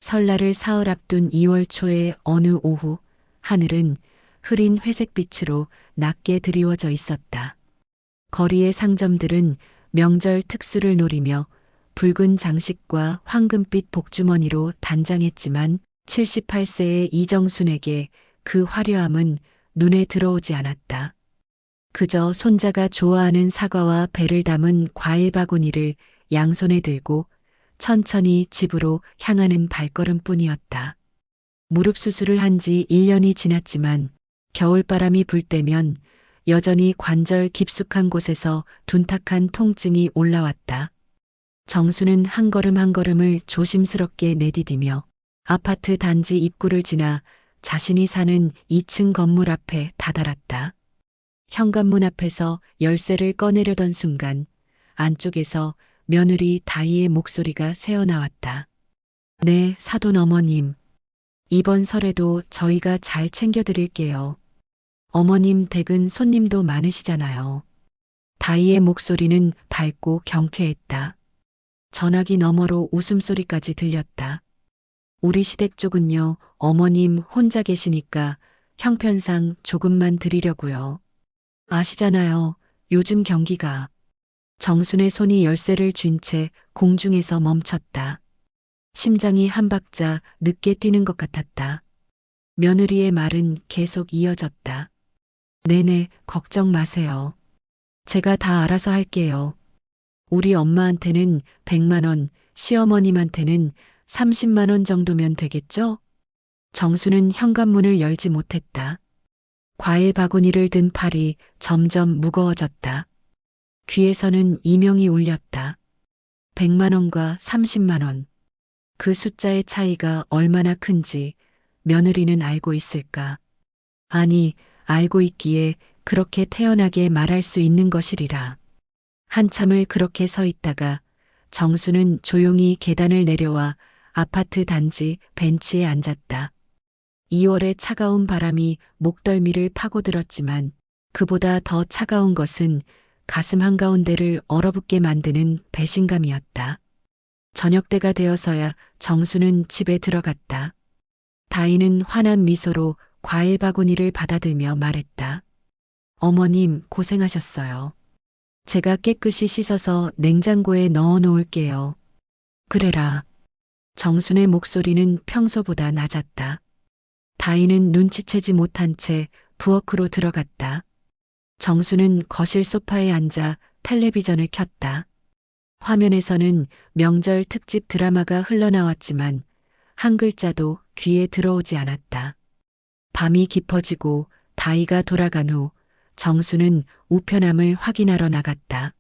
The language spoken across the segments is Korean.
설날을 사흘 앞둔 2월 초의 어느 오후, 하늘은 흐린 회색빛으로 낮게 드리워져 있었다. 거리의 상점들은 명절 특수를 노리며 붉은 장식과 황금빛 복주머니로 단장했지만 78세의 이정순에게 그 화려함은 눈에 들어오지 않았다. 그저 손자가 좋아하는 사과와 배를 담은 과일 바구니를 양손에 들고 천천히 집으로 향하는 발걸음뿐이었다. 무릎 수술을 한 지 1년이 지났지만 겨울바람이 불 때면 여전히 관절 깊숙한 곳에서 둔탁한 통증이 올라왔다. 정수는 한 걸음 한 걸음을 조심스럽게 내디디며 아파트 단지 입구를 지나 자신이 사는 2층 건물 앞에 다다랐다. 현관문 앞에서 열쇠를 꺼내려던 순간 안쪽에서 며느리 다희의 목소리가 새어나왔다. 네, 사돈 어머님. 이번 설에도 저희가 잘 챙겨드릴게요. 어머님 댁은 손님도 많으시잖아요. 다희의 목소리는 밝고 경쾌했다. 전화기 너머로 웃음소리까지 들렸다. 우리 시댁 쪽은요, 어머님 혼자 계시니까 형편상 조금만 드리려고요. 아시잖아요. 요즘 경기가. 정순의 손이 열쇠를 쥔 채 공중에서 멈췄다. 심장이 한 박자 늦게 뛰는 것 같았다. 며느리의 말은 계속 이어졌다. 네네, 걱정 마세요. 제가 다 알아서 할게요. 우리 엄마한테는 100만 원, 시어머님한테는 30만 원 정도면 되겠죠? 정수는 현관문을 열지 못했다. 과일 바구니를 든 팔이 점점 무거워졌다. 귀에서는 이명이 울렸다. 100만 원과 30만 원. 그 숫자의 차이가 얼마나 큰지 며느리는 알고 있을까? 아니, 알고 있기에 그렇게 태연하게 말할 수 있는 것이리라. 한참을 그렇게 서 있다가 정수는 조용히 계단을 내려와 아파트 단지 벤치에 앉았다. 2월의 차가운 바람이 목덜미를 파고들었지만 그보다 더 차가운 것은 가슴 한가운데를 얼어붙게 만드는 배신감이었다. 저녁 때가 되어서야 정수는 집에 들어갔다. 다희는 환한 미소로 과일 바구니를 받아들며 말했다. 어머님 고생하셨어요. 제가 깨끗이 씻어서 냉장고에 넣어 놓을게요. 그래라. 정순의 목소리는 평소보다 낮았다. 다희는 눈치채지 못한 채 부엌으로 들어갔다. 정수는 거실 소파에 앉아 텔레비전을 켰다. 화면에서는 명절 특집 드라마가 흘러나왔지만 한 글자도 귀에 들어오지 않았다. 밤이 깊어지고 다희가 돌아간 후 정수는 우편함을 확인하러 나갔다.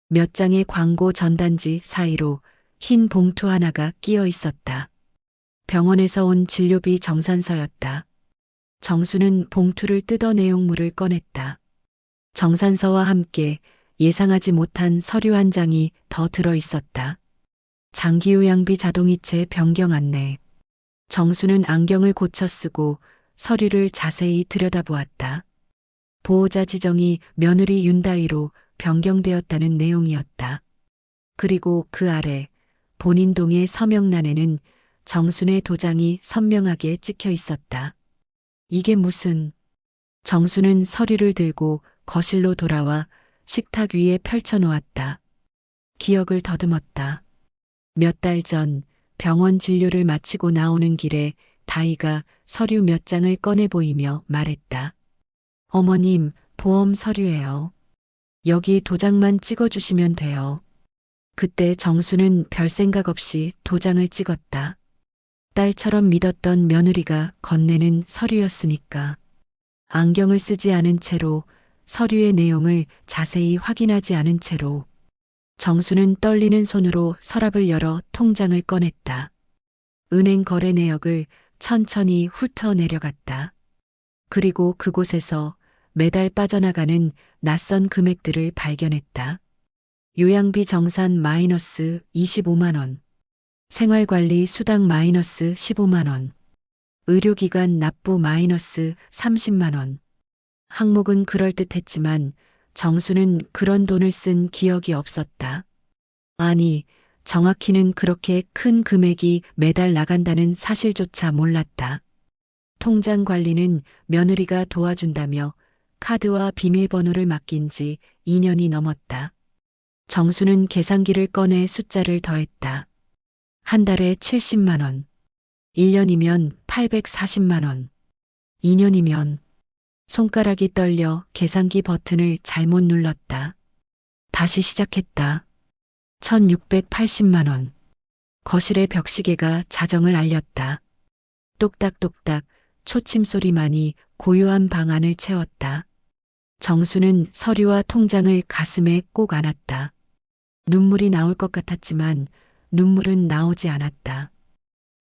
몇 장의 광고 전단지 사이로 흰 봉투 하나가 끼어 있었다. 병원에서 온 진료비 정산서였다. 정수는 봉투를 뜯어 내용물을 꺼냈다. 정산서와 함께 예상하지 못한 서류 한 장이 더 들어 있었다. 장기요양비 자동이체 변경 안내. 정수는 안경을 고쳐 쓰고 서류를 자세히 들여다보았다. 보호자 지정이 며느리 윤다희로 변경되었다는 내용이었다. 그리고 그 아래 본인 동의 서명란에는 정순의 도장이 선명하게 찍혀 있었다. 이게 무슨... 정수는 서류를 들고 거실로 돌아와 식탁 위에 펼쳐놓았다. 기억을 더듬었다. 몇 달 전 병원 진료를 마치고 나오는 길에 다희가 서류 몇 장을 꺼내 보이며 말했다. 어머님, 보험 서류예요. 여기 도장만 찍어주시면 돼요. 그때 정수는 별 생각 없이 도장을 찍었다. 딸처럼 믿었던 며느리가 건네는 서류였으니까. 안경을 쓰지 않은 채로 서류의 내용을 자세히 확인하지 않은 채로 정수는 떨리는 손으로 서랍을 열어 통장을 꺼냈다. 은행 거래 내역을 천천히 훑어 내려갔다. 그리고 그곳에서 매달 빠져나가는 낯선 금액들을 발견했다. 요양비 정산 마이너스 25만 원, 생활관리 수당 마이너스 15만 원, 의료기관 납부 마이너스 30만 원. 항목은 그럴듯했지만 정수는 그런 돈을 쓴 기억이 없었다. 아니, 정확히는 그렇게 큰 금액이 매달 나간다는 사실조차 몰랐다. 통장 관리는 며느리가 도와준다며 카드와 비밀번호를 맡긴 지 2년이 넘었다. 정수는 계산기를 꺼내 숫자를 더했다. 한 달에 70만 원, 1년이면 840만 원, 2년이면 손가락이 떨려 계산기 버튼을 잘못 눌렀다. 다시 시작했다. 1680만 원. 거실의 벽시계가 자정을 알렸다. 똑딱똑딱 초침 소리만이 고요한 방 안을 채웠다. 정수는 서류와 통장을 가슴에 꼭 안았다. 눈물이 나올 것 같았지만 눈물은 나오지 않았다.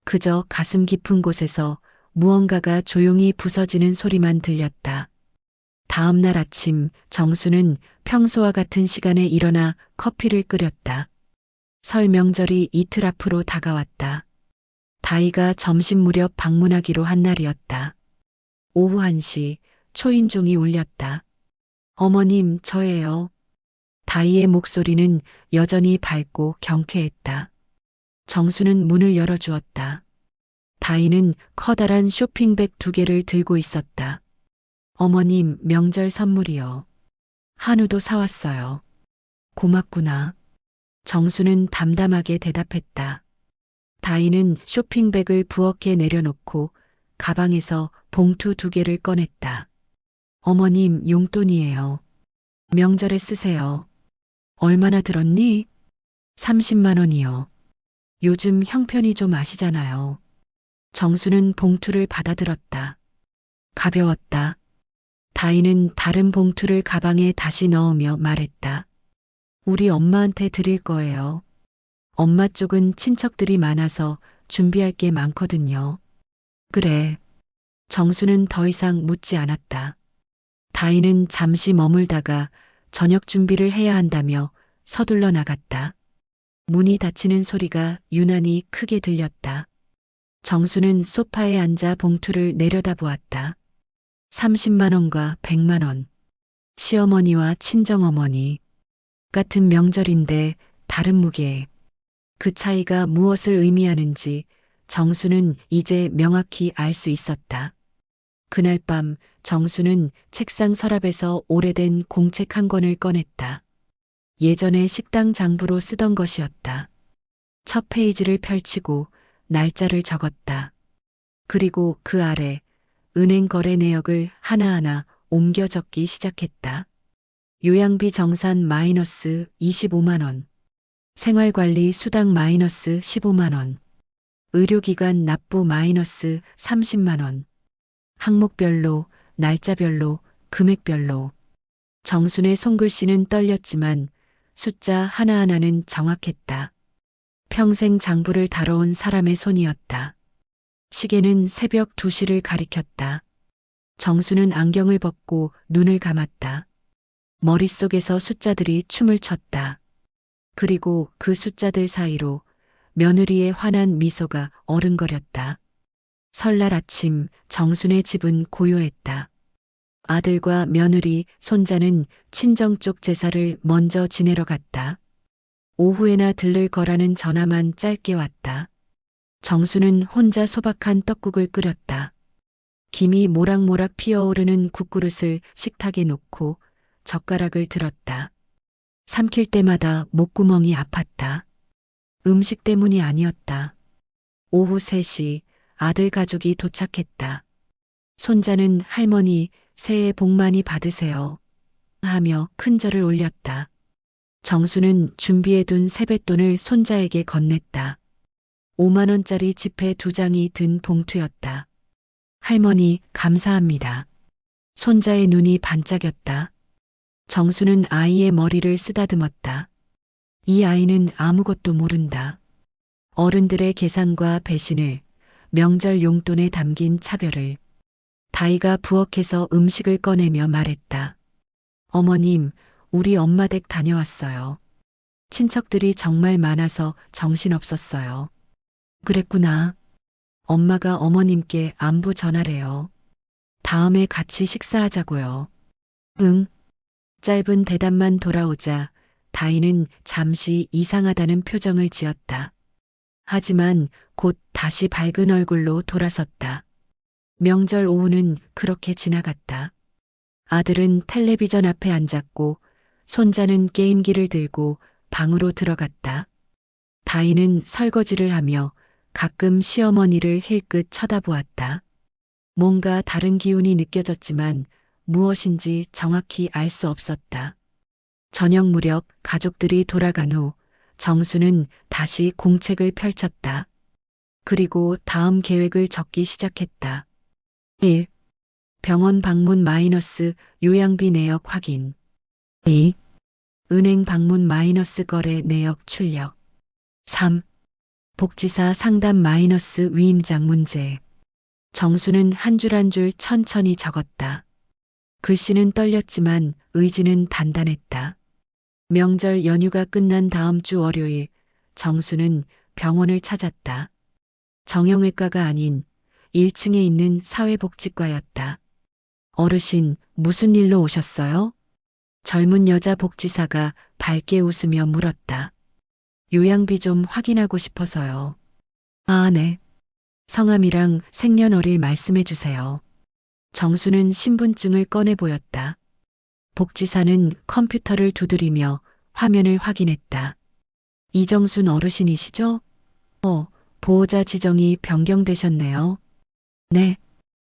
그저 가슴 깊은 곳에서 무언가가 조용히 부서지는 소리만 들렸다. 다음 날 아침 정수는 평소와 같은 시간에 일어나 커피를 끓였다. 설 명절이 이틀 앞으로 다가왔다. 다이가 점심 무렵 방문하기로 한 날이었다. 오후 1시 초인종이 울렸다. 어머님, 저예요. 다이의 목소리는 여전히 밝고 경쾌했다. 정수는 문을 열어주었다. 다이는 커다란 쇼핑백 2개를 들고 있었다. 어머님, 명절 선물이요. 한우도 사왔어요. 고맙구나. 정수는 담담하게 대답했다. 다이는 쇼핑백을 부엌에 내려놓고 가방에서 봉투 2개를 꺼냈다. 어머님, 용돈이에요. 명절에 쓰세요. 얼마나 들었니? 30만 원이요. 요즘 형편이 좀 아시잖아요. 정수는 봉투를 받아들었다. 가벼웠다. 다이는 다른 봉투를 가방에 다시 넣으며 말했다. 우리 엄마한테 드릴 거예요. 엄마 쪽은 친척들이 많아서 준비할 게 많거든요. 그래. 정수는 더 이상 묻지 않았다. 다이는 잠시 머물다가 저녁 준비를 해야 한다며 서둘러 나갔다. 문이 닫히는 소리가 유난히 크게 들렸다. 정수는 소파에 앉아 봉투를 내려다보았다. 30만 원과 100만 원. 시어머니와 친정어머니. 같은 명절인데 다른 무게. 그 차이가 무엇을 의미하는지 정수는 이제 명확히 알 수 있었다. 그날 밤 정수는 책상 서랍에서 오래된 공책 한 권을 꺼냈다. 예전에 식당 장부로 쓰던 것이었다. 첫 페이지를 펼치고 날짜를 적었다. 그리고 그 아래 은행 거래 내역을 하나하나 옮겨 적기 시작했다. 요양비 정산 마이너스 25만 원. 생활관리 수당 마이너스 15만 원. 의료기관 납부 마이너스 30만 원. 항목별로, 날짜별로, 금액별로. 정순의 손글씨는 떨렸지만 숫자 하나하나는 정확했다. 평생 장부를 다뤄온 사람의 손이었다. 시계는 새벽 2시를 가리켰다. 정수는 안경을 벗고 눈을 감았다. 머릿속에서 숫자들이 춤을 췄다. 그리고 그 숫자들 사이로 며느리의 환한 미소가 어른거렸다. 설날 아침 정순의 집은 고요했다. 아들과 며느리, 손자는 친정 쪽 제사를 먼저 지내러 갔다. 오후에나 들를 거라는 전화만 짧게 왔다. 정수는 혼자 소박한 떡국을 끓였다. 김이 모락모락 피어오르는 국그릇을 식탁에 놓고 젓가락을 들었다. 삼킬 때마다 목구멍이 아팠다. 음식 때문이 아니었다. 오후 3시 아들 가족이 도착했다. 손자는 할머니 새해 복 많이 받으세요 하며 큰절을 올렸다. 정수는 준비해둔 세뱃돈을 손자에게 건넸다. 5만 원짜리 지폐 2장이 든 봉투였다. 할머니 감사합니다. 손자의 눈이 반짝였다. 정수는 아이의 머리를 쓰다듬었다. 이 아이는 아무것도 모른다. 어른들의 계산과 배신을, 명절 용돈에 담긴 차별을. 다이가 부엌에서 음식을 꺼내며 말했다. 어머님, 우리 엄마 댁 다녀왔어요. 친척들이 정말 많아서 정신없었어요. 그랬구나. 엄마가 어머님께 안부 전하래요. 다음에 같이 식사하자고요. 응. 짧은 대답만 돌아오자 다희는 잠시 이상하다는 표정을 지었다. 하지만 곧 다시 밝은 얼굴로 돌아섰다. 명절 오후는 그렇게 지나갔다. 아들은 텔레비전 앞에 앉았고 손자는 게임기를 들고 방으로 들어갔다. 다희는 설거지를 하며 가끔 시어머니를 힐끗 쳐다보았다. 뭔가 다른 기운이 느껴졌지만 무엇인지 정확히 알 수 없었다. 저녁 무렵 가족들이 돌아간 후 정수는 다시 공책을 펼쳤다. 그리고 다음 계획을 적기 시작했다. 1. 병원 방문 마이너스 요양비 내역 확인. 2. 은행 방문 마이너스 거래 내역 출력. 3. 복지사 상담 마이너스 위임장 문제. 정수는 한 줄 한 줄 천천히 적었다. 글씨는 떨렸지만 의지는 단단했다. 명절 연휴가 끝난 다음 주 월요일, 정수는 병원을 찾았다. 정형외과가 아닌 1층에 있는 사회복지과였다. 어르신, 무슨 일로 오셨어요? 젊은 여자 복지사가 밝게 웃으며 물었다. 요양비 좀 확인하고 싶어서요. 아, 네. 성함이랑 생년월일 말씀해 주세요. 정수는 신분증을 꺼내 보였다. 복지사는 컴퓨터를 두드리며 화면을 확인했다. 이정순 어르신이시죠? 보호자 지정이 변경되셨네요. 네.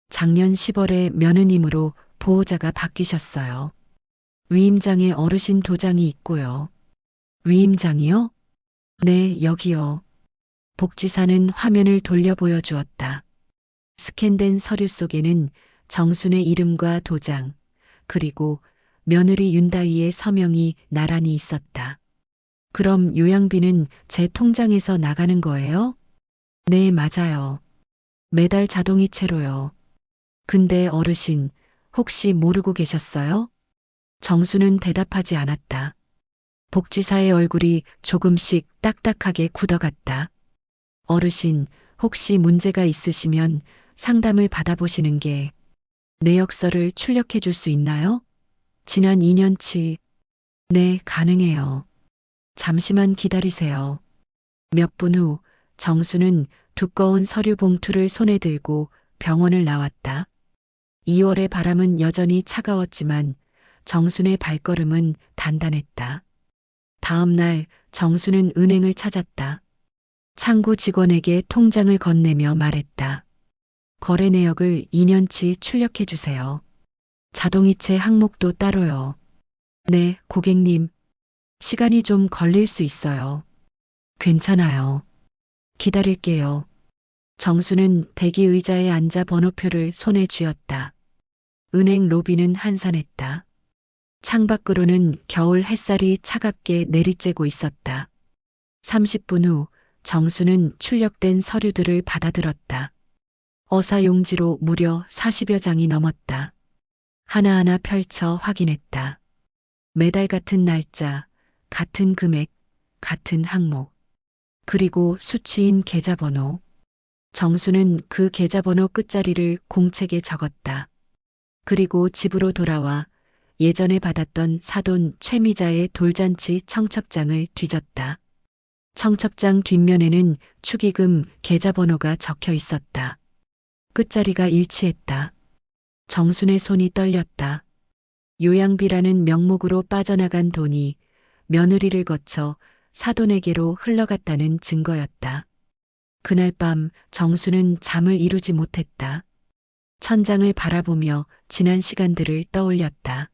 작년 10월에 며느님으로 보호자가 바뀌셨어요. 위임장에 어르신 도장이 있고요. 위임장이요? 네, 여기요. 복지사는 화면을 돌려 보여주었다. 스캔된 서류 속에는 정순의 이름과 도장, 그리고 며느리 윤다희의 서명이 나란히 있었다. 그럼 요양비는 제 통장에서 나가는 거예요? 네, 맞아요. 매달 자동이체로요. 근데 어르신, 혹시 모르고 계셨어요? 정수는 대답하지 않았다. 복지사의 얼굴이 조금씩 딱딱하게 굳어갔다. 어르신, 혹시 문제가 있으시면 상담을 받아보시는 게 내역서를 출력해 줄 수 있나요? 지난 2년치. 네, 가능해요. 잠시만 기다리세요. 몇 분 후 정수는 두꺼운 서류 봉투를 손에 들고 병원을 나왔다. 2월의 바람은 여전히 차가웠지만 정순의 발걸음은 단단했다. 다음 날 정수는 은행을 찾았다. 창구 직원에게 통장을 건네며 말했다. 거래 내역을 2년치 출력해 주세요. 자동이체 항목도 따로요. 네, 고객님. 시간이 좀 걸릴 수 있어요. 괜찮아요. 기다릴게요. 정수는 대기 의자에 앉아 번호표를 손에 쥐었다. 은행 로비는 한산했다. 창밖으로는 겨울 햇살이 차갑게 내리쬐고 있었다. 30분 후 정수는 출력된 서류들을 받아들었다. 어사 용지로 무려 40여 장이 넘었다. 하나하나 펼쳐 확인했다. 매달 같은 날짜, 같은 금액, 같은 항목, 그리고 수취인 계좌번호. 정수는 그 계좌번호 끝자리를 공책에 적었다. 그리고 집으로 돌아와 예전에 받았던 사돈 최미자의 돌잔치 청첩장을 뒤졌다. 청첩장 뒷면에는 축의금 계좌번호가 적혀 있었다. 끝자리가 일치했다. 정순의 손이 떨렸다. 요양비라는 명목으로 빠져나간 돈이 며느리를 거쳐 사돈에게로 흘러갔다는 증거였다. 그날 밤 정수는 잠을 이루지 못했다. 천장을 바라보며 지난 시간들을 떠올렸다.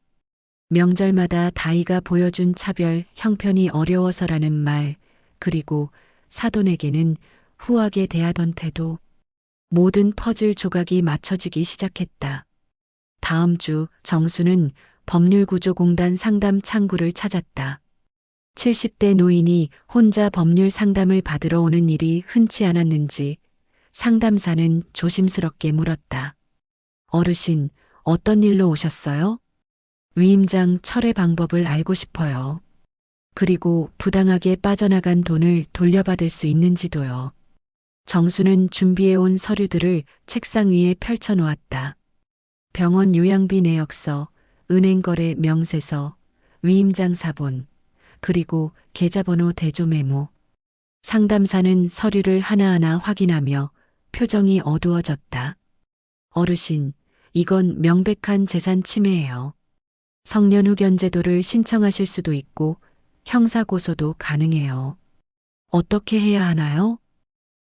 명절마다 다희가 보여준 차별 형편이 어려워서라는 말, 그리고 사돈에게는 후하게 대하던 태도, 모든 퍼즐 조각이 맞춰지기 시작했다. 다음 주 정수는 법률구조공단 상담 창구를 찾았다. 70대 노인이 혼자 법률 상담을 받으러 오는 일이 흔치 않았는지 상담사는 조심스럽게 물었다. 어르신, 어떤 일로 오셨어요? 위임장 철회 방법을 알고 싶어요. 그리고 부당하게 빠져나간 돈을 돌려받을 수 있는지도요. 정수는 준비해온 서류들을 책상 위에 펼쳐놓았다. 병원 요양비 내역서, 은행거래 명세서, 위임장 사본, 그리고 계좌번호 대조 메모. 상담사는 서류를 하나하나 확인하며 표정이 어두워졌다. 어르신, 이건 명백한 재산 침해예요. 성년 후 견제도를 신청하실 수도 있고 형사고소도 가능해요. 어떻게 해야 하나요?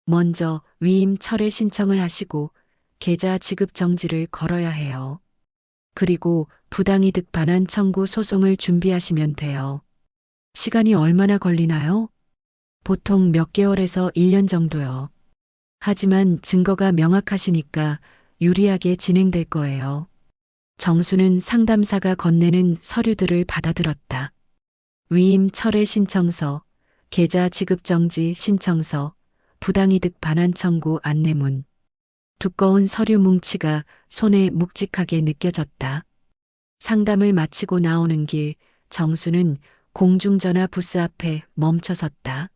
먼저 위임 철회 신청을 하시고 계좌 지급 정지를 걸어야 해요. 그리고 부당이득 반환 청구 소송을 준비하시면 돼요. 시간이 얼마나 걸리나요? 보통 몇 개월에서 1년 정도요. 하지만 증거가 명확하시니까 유리하게 진행될 거예요. 정수는 상담사가 건네는 서류들을 받아들었다. 위임 철회 신청서, 계좌 지급 정지 신청서, 부당이득 반환 청구 안내문. 두꺼운 서류 뭉치가 손에 묵직하게 느껴졌다. 상담을 마치고 나오는 길, 정수는 공중전화 부스 앞에 멈춰섰다.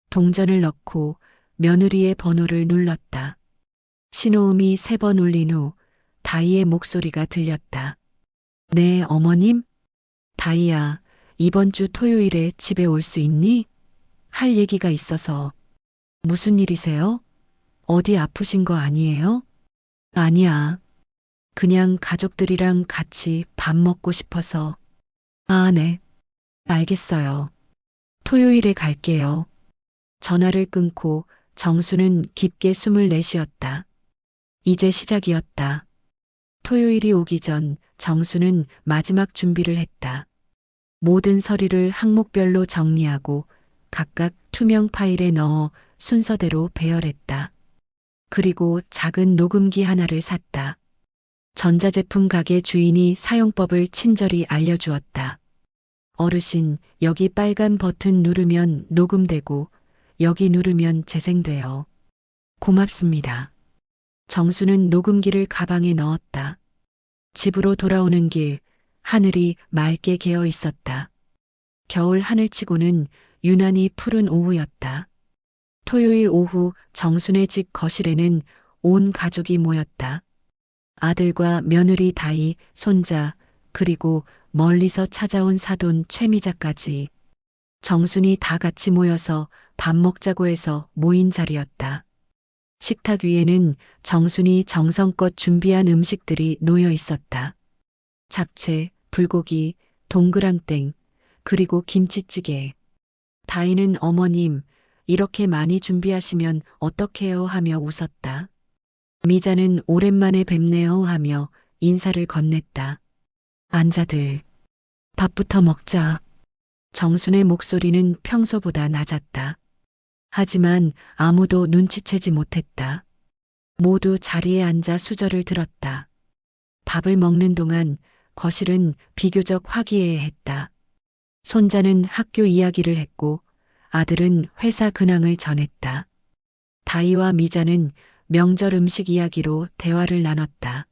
동전을 넣고 며느리의 번호를 눌렀다. 신호음이 3번 울린 후 다희의 목소리가 들렸다. 네, 어머님? 다희야, 이번 주 토요일에 집에 올 수 있니? 할 얘기가 있어서. 무슨 일이세요? 어디 아프신 거 아니에요? 아니야. 그냥 가족들이랑 같이 밥 먹고 싶어서. 아, 네. 알겠어요. 토요일에 갈게요. 전화를 끊고 정수는 깊게 숨을 내쉬었다. 이제 시작이었다. 토요일이 오기 전 정수는 마지막 준비를 했다. 모든 서류를 항목별로 정리하고 각각 투명 파일에 넣어 순서대로 배열했다. 그리고 작은 녹음기 하나를 샀다. 전자제품 가게 주인이 사용법을 친절히 알려주었다. 어르신, 여기 빨간 버튼 누르면 녹음되고 여기 누르면 재생돼요. 고맙습니다. 정수는 녹음기를 가방에 넣었다. 집으로 돌아오는 길, 하늘이 맑게 개어 있었다. 겨울 하늘치고는 유난히 푸른 오후였다. 토요일 오후 정순의 집 거실에는 온 가족이 모였다. 아들과 며느리 다희, 손자, 그리고 멀리서 찾아온 사돈 최미자까지. 정순이 다 같이 모여서 밥 먹자고 해서 모인 자리였다. 식탁 위에는 정순이 정성껏 준비한 음식들이 놓여 있었다. 잡채, 불고기, 동그랑땡, 그리고 김치찌개. 다희는 어머님, 이렇게 많이 준비하시면 어떡해요 하며 웃었다. 미자는 오랜만에 뵙네요 하며 인사를 건넸다. 앉아들. 밥부터 먹자. 정순의 목소리는 평소보다 낮았다. 하지만 아무도 눈치채지 못했다. 모두 자리에 앉아 수저를 들었다. 밥을 먹는 동안 거실은 비교적 화기애애했다. 손자는 학교 이야기를 했고 아들은 회사 근황을 전했다. 다희와 미자는 명절 음식 이야기로 대화를 나눴다.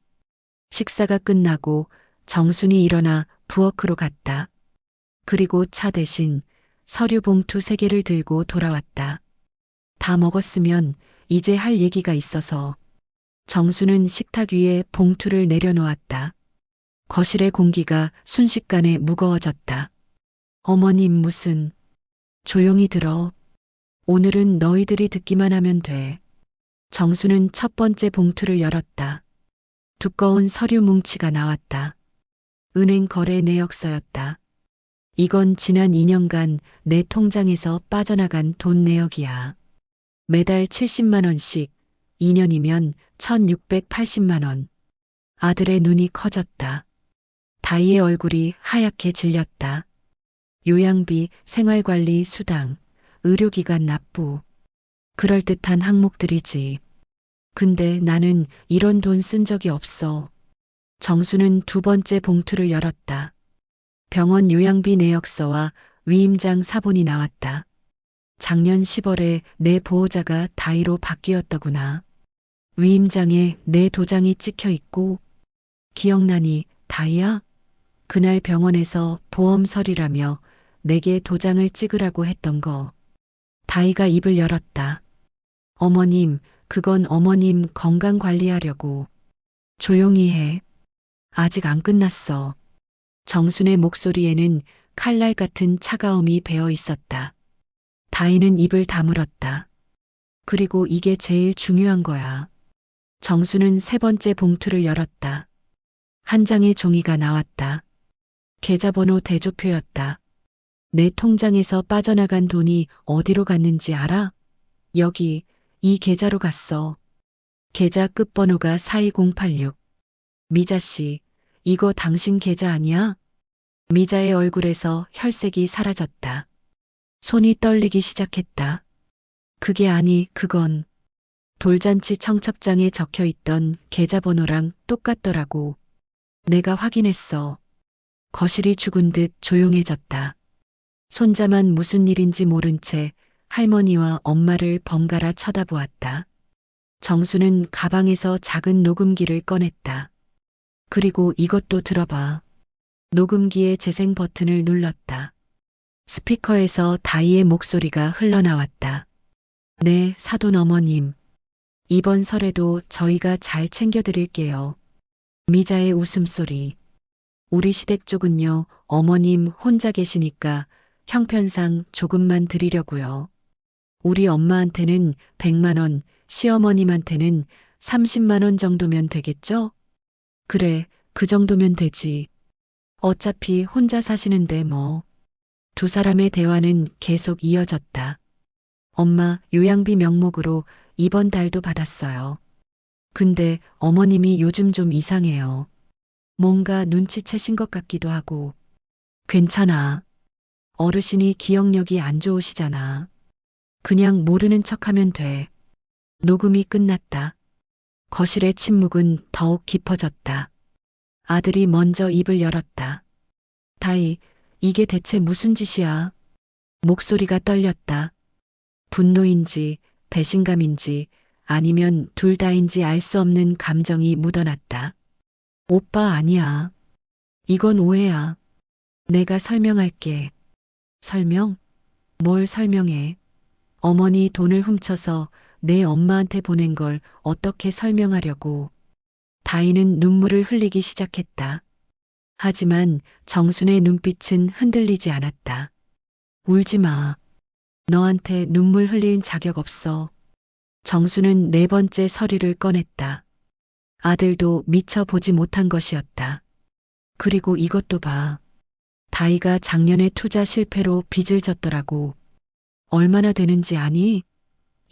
식사가 끝나고 정순이 일어나 부엌으로 갔다. 그리고 차 대신 서류 봉투 3개를 들고 돌아왔다. 다 먹었으면 이제 할 얘기가 있어서. 정수는 식탁 위에 봉투를 내려놓았다. 거실의 공기가 순식간에 무거워졌다. 어머님 무슨. 조용히 들어. 오늘은 너희들이 듣기만 하면 돼. 정수는 첫 번째 봉투를 열었다. 두꺼운 서류 뭉치가 나왔다. 은행 거래 내역서였다. 이건 지난 2년간 내 통장에서 빠져나간 돈 내역이야. 매달 70만 원씩, 2년이면 1,680만 원. 아들의 눈이 커졌다. 다희의 얼굴이 하얗게 질렸다. 요양비, 생활관리, 수당, 의료기관 납부. 그럴듯한 항목들이지. 근데 나는 이런 돈 쓴 적이 없어. 정수는 두 번째 봉투를 열었다. 병원 요양비 내역서와 위임장 사본이 나왔다. 작년 10월에 내 보호자가 다희로 바뀌었더구나. 위임장에 내 도장이 찍혀 있고. 기억나니, 다희야? 그날 병원에서 보험 서류라며 내게 도장을 찍으라고 했던 거. 다희가 입을 열었다. 어머님, 그건 어머님 건강 관리하려고. 조용히 해. 아직 안 끝났어. 정순의 목소리에는 칼날 같은 차가움이 배어 있었다. 다희는 입을 다물었다. 그리고 이게 제일 중요한 거야. 정수는 세 번째 봉투를 열었다. 한 장의 종이가 나왔다. 계좌번호 대조표였다. 내 통장에서 빠져나간 돈이 어디로 갔는지 알아? 여기, 이 계좌로 갔어. 계좌 끝번호가 42086. 미자 씨, 이거 당신 계좌 아니야? 미자의 얼굴에서 혈색이 사라졌다. 손이 떨리기 시작했다. 그게 아니, 그건 돌잔치 청첩장에 적혀 있던 계좌번호랑 똑같더라고. 내가 확인했어. 거실이 죽은 듯 조용해졌다. 손자만 무슨 일인지 모른 채 할머니와 엄마를 번갈아 쳐다보았다. 정수는 가방에서 작은 녹음기를 꺼냈다. 그리고 이것도 들어봐. 녹음기의 재생 버튼을 눌렀다. 스피커에서 다희의 목소리가 흘러나왔다. 네, 사돈 어머님. 이번 설에도 저희가 잘 챙겨드릴게요. 미자의 웃음소리. 우리 시댁 쪽은요, 어머님 혼자 계시니까 형편상 조금만 드리려고요. 우리 엄마한테는 100만 원, 시어머님한테는 30만 원 정도면 되겠죠? 그래, 그 정도면 되지. 어차피 혼자 사시는데 뭐. 두 사람의 대화는 계속 이어졌다. 엄마, 요양비 명목으로 이번 달도 받았어요. 근데 어머님이 요즘 좀 이상해요. 뭔가 눈치채신 것 같기도 하고. 괜찮아. 어르신이 기억력이 안 좋으시잖아. 그냥 모르는 척하면 돼. 녹음이 끝났다. 거실의 침묵은 더욱 깊어졌다. 아들이 먼저 입을 열었다. 다희, 이게 대체 무슨 짓이야? 목소리가 떨렸다. 분노인지 배신감인지 아니면 둘 다인지 알 수 없는 감정이 묻어났다. 오빠 아니야. 이건 오해야. 내가 설명할게. 설명? 뭘 설명해? 어머니 돈을 훔쳐서 내 엄마한테 보낸 걸 어떻게 설명하려고. 다희는 눈물을 흘리기 시작했다. 하지만 정순의 눈빛은 흔들리지 않았다. 울지 마. 너한테 눈물 흘릴 자격 없어. 정수는 네 번째 서류를 꺼냈다. 아들도 미처 보지 못한 것이었다. 그리고 이것도 봐. 다희가 작년에 투자 실패로 빚을 졌더라고. 얼마나 되는지 아니?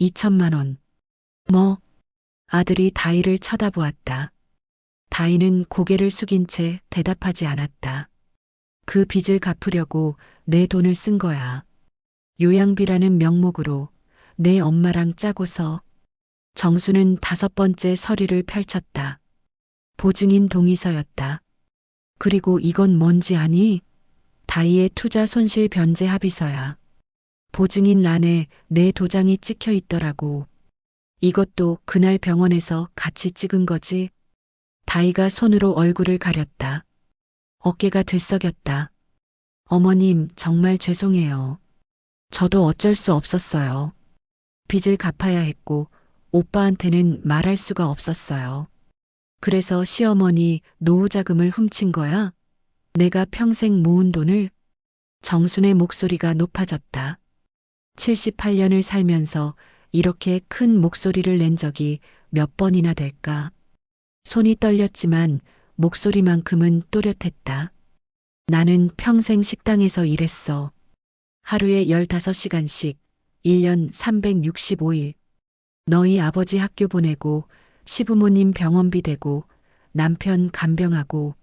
2천만 원. 뭐? 아들이 다희를 쳐다보았다. 다희는 고개를 숙인 채 대답하지 않았다. 그 빚을 갚으려고 내 돈을 쓴 거야. 요양비라는 명목으로 내 엄마랑 짜고서. 정수는 다섯 번째 서류를 펼쳤다. 보증인 동의서였다. 그리고 이건 뭔지 아니? 다희의 투자 손실 변제 합의서야. 보증인 란에 내 도장이 찍혀 있더라고. 이것도 그날 병원에서 같이 찍은 거지. 다희가 손으로 얼굴을 가렸다. 어깨가 들썩였다. 어머님, 정말 죄송해요. 저도 어쩔 수 없었어요. 빚을 갚아야 했고 오빠한테는 말할 수가 없었어요. 그래서 시어머니 노후자금을 훔친 거야? 내가 평생 모은 돈을? 정순의 목소리가 높아졌다. 78년을 살면서 이렇게 큰 목소리를 낸 적이 몇 번이나 될까? 손이 떨렸지만 목소리만큼은 또렷했다. 나는 평생 식당에서 일했어. 하루에 15시간씩, 1년 365일. 너희 아버지 학교 보내고, 시부모님 병원비 대고, 남편 간병하고.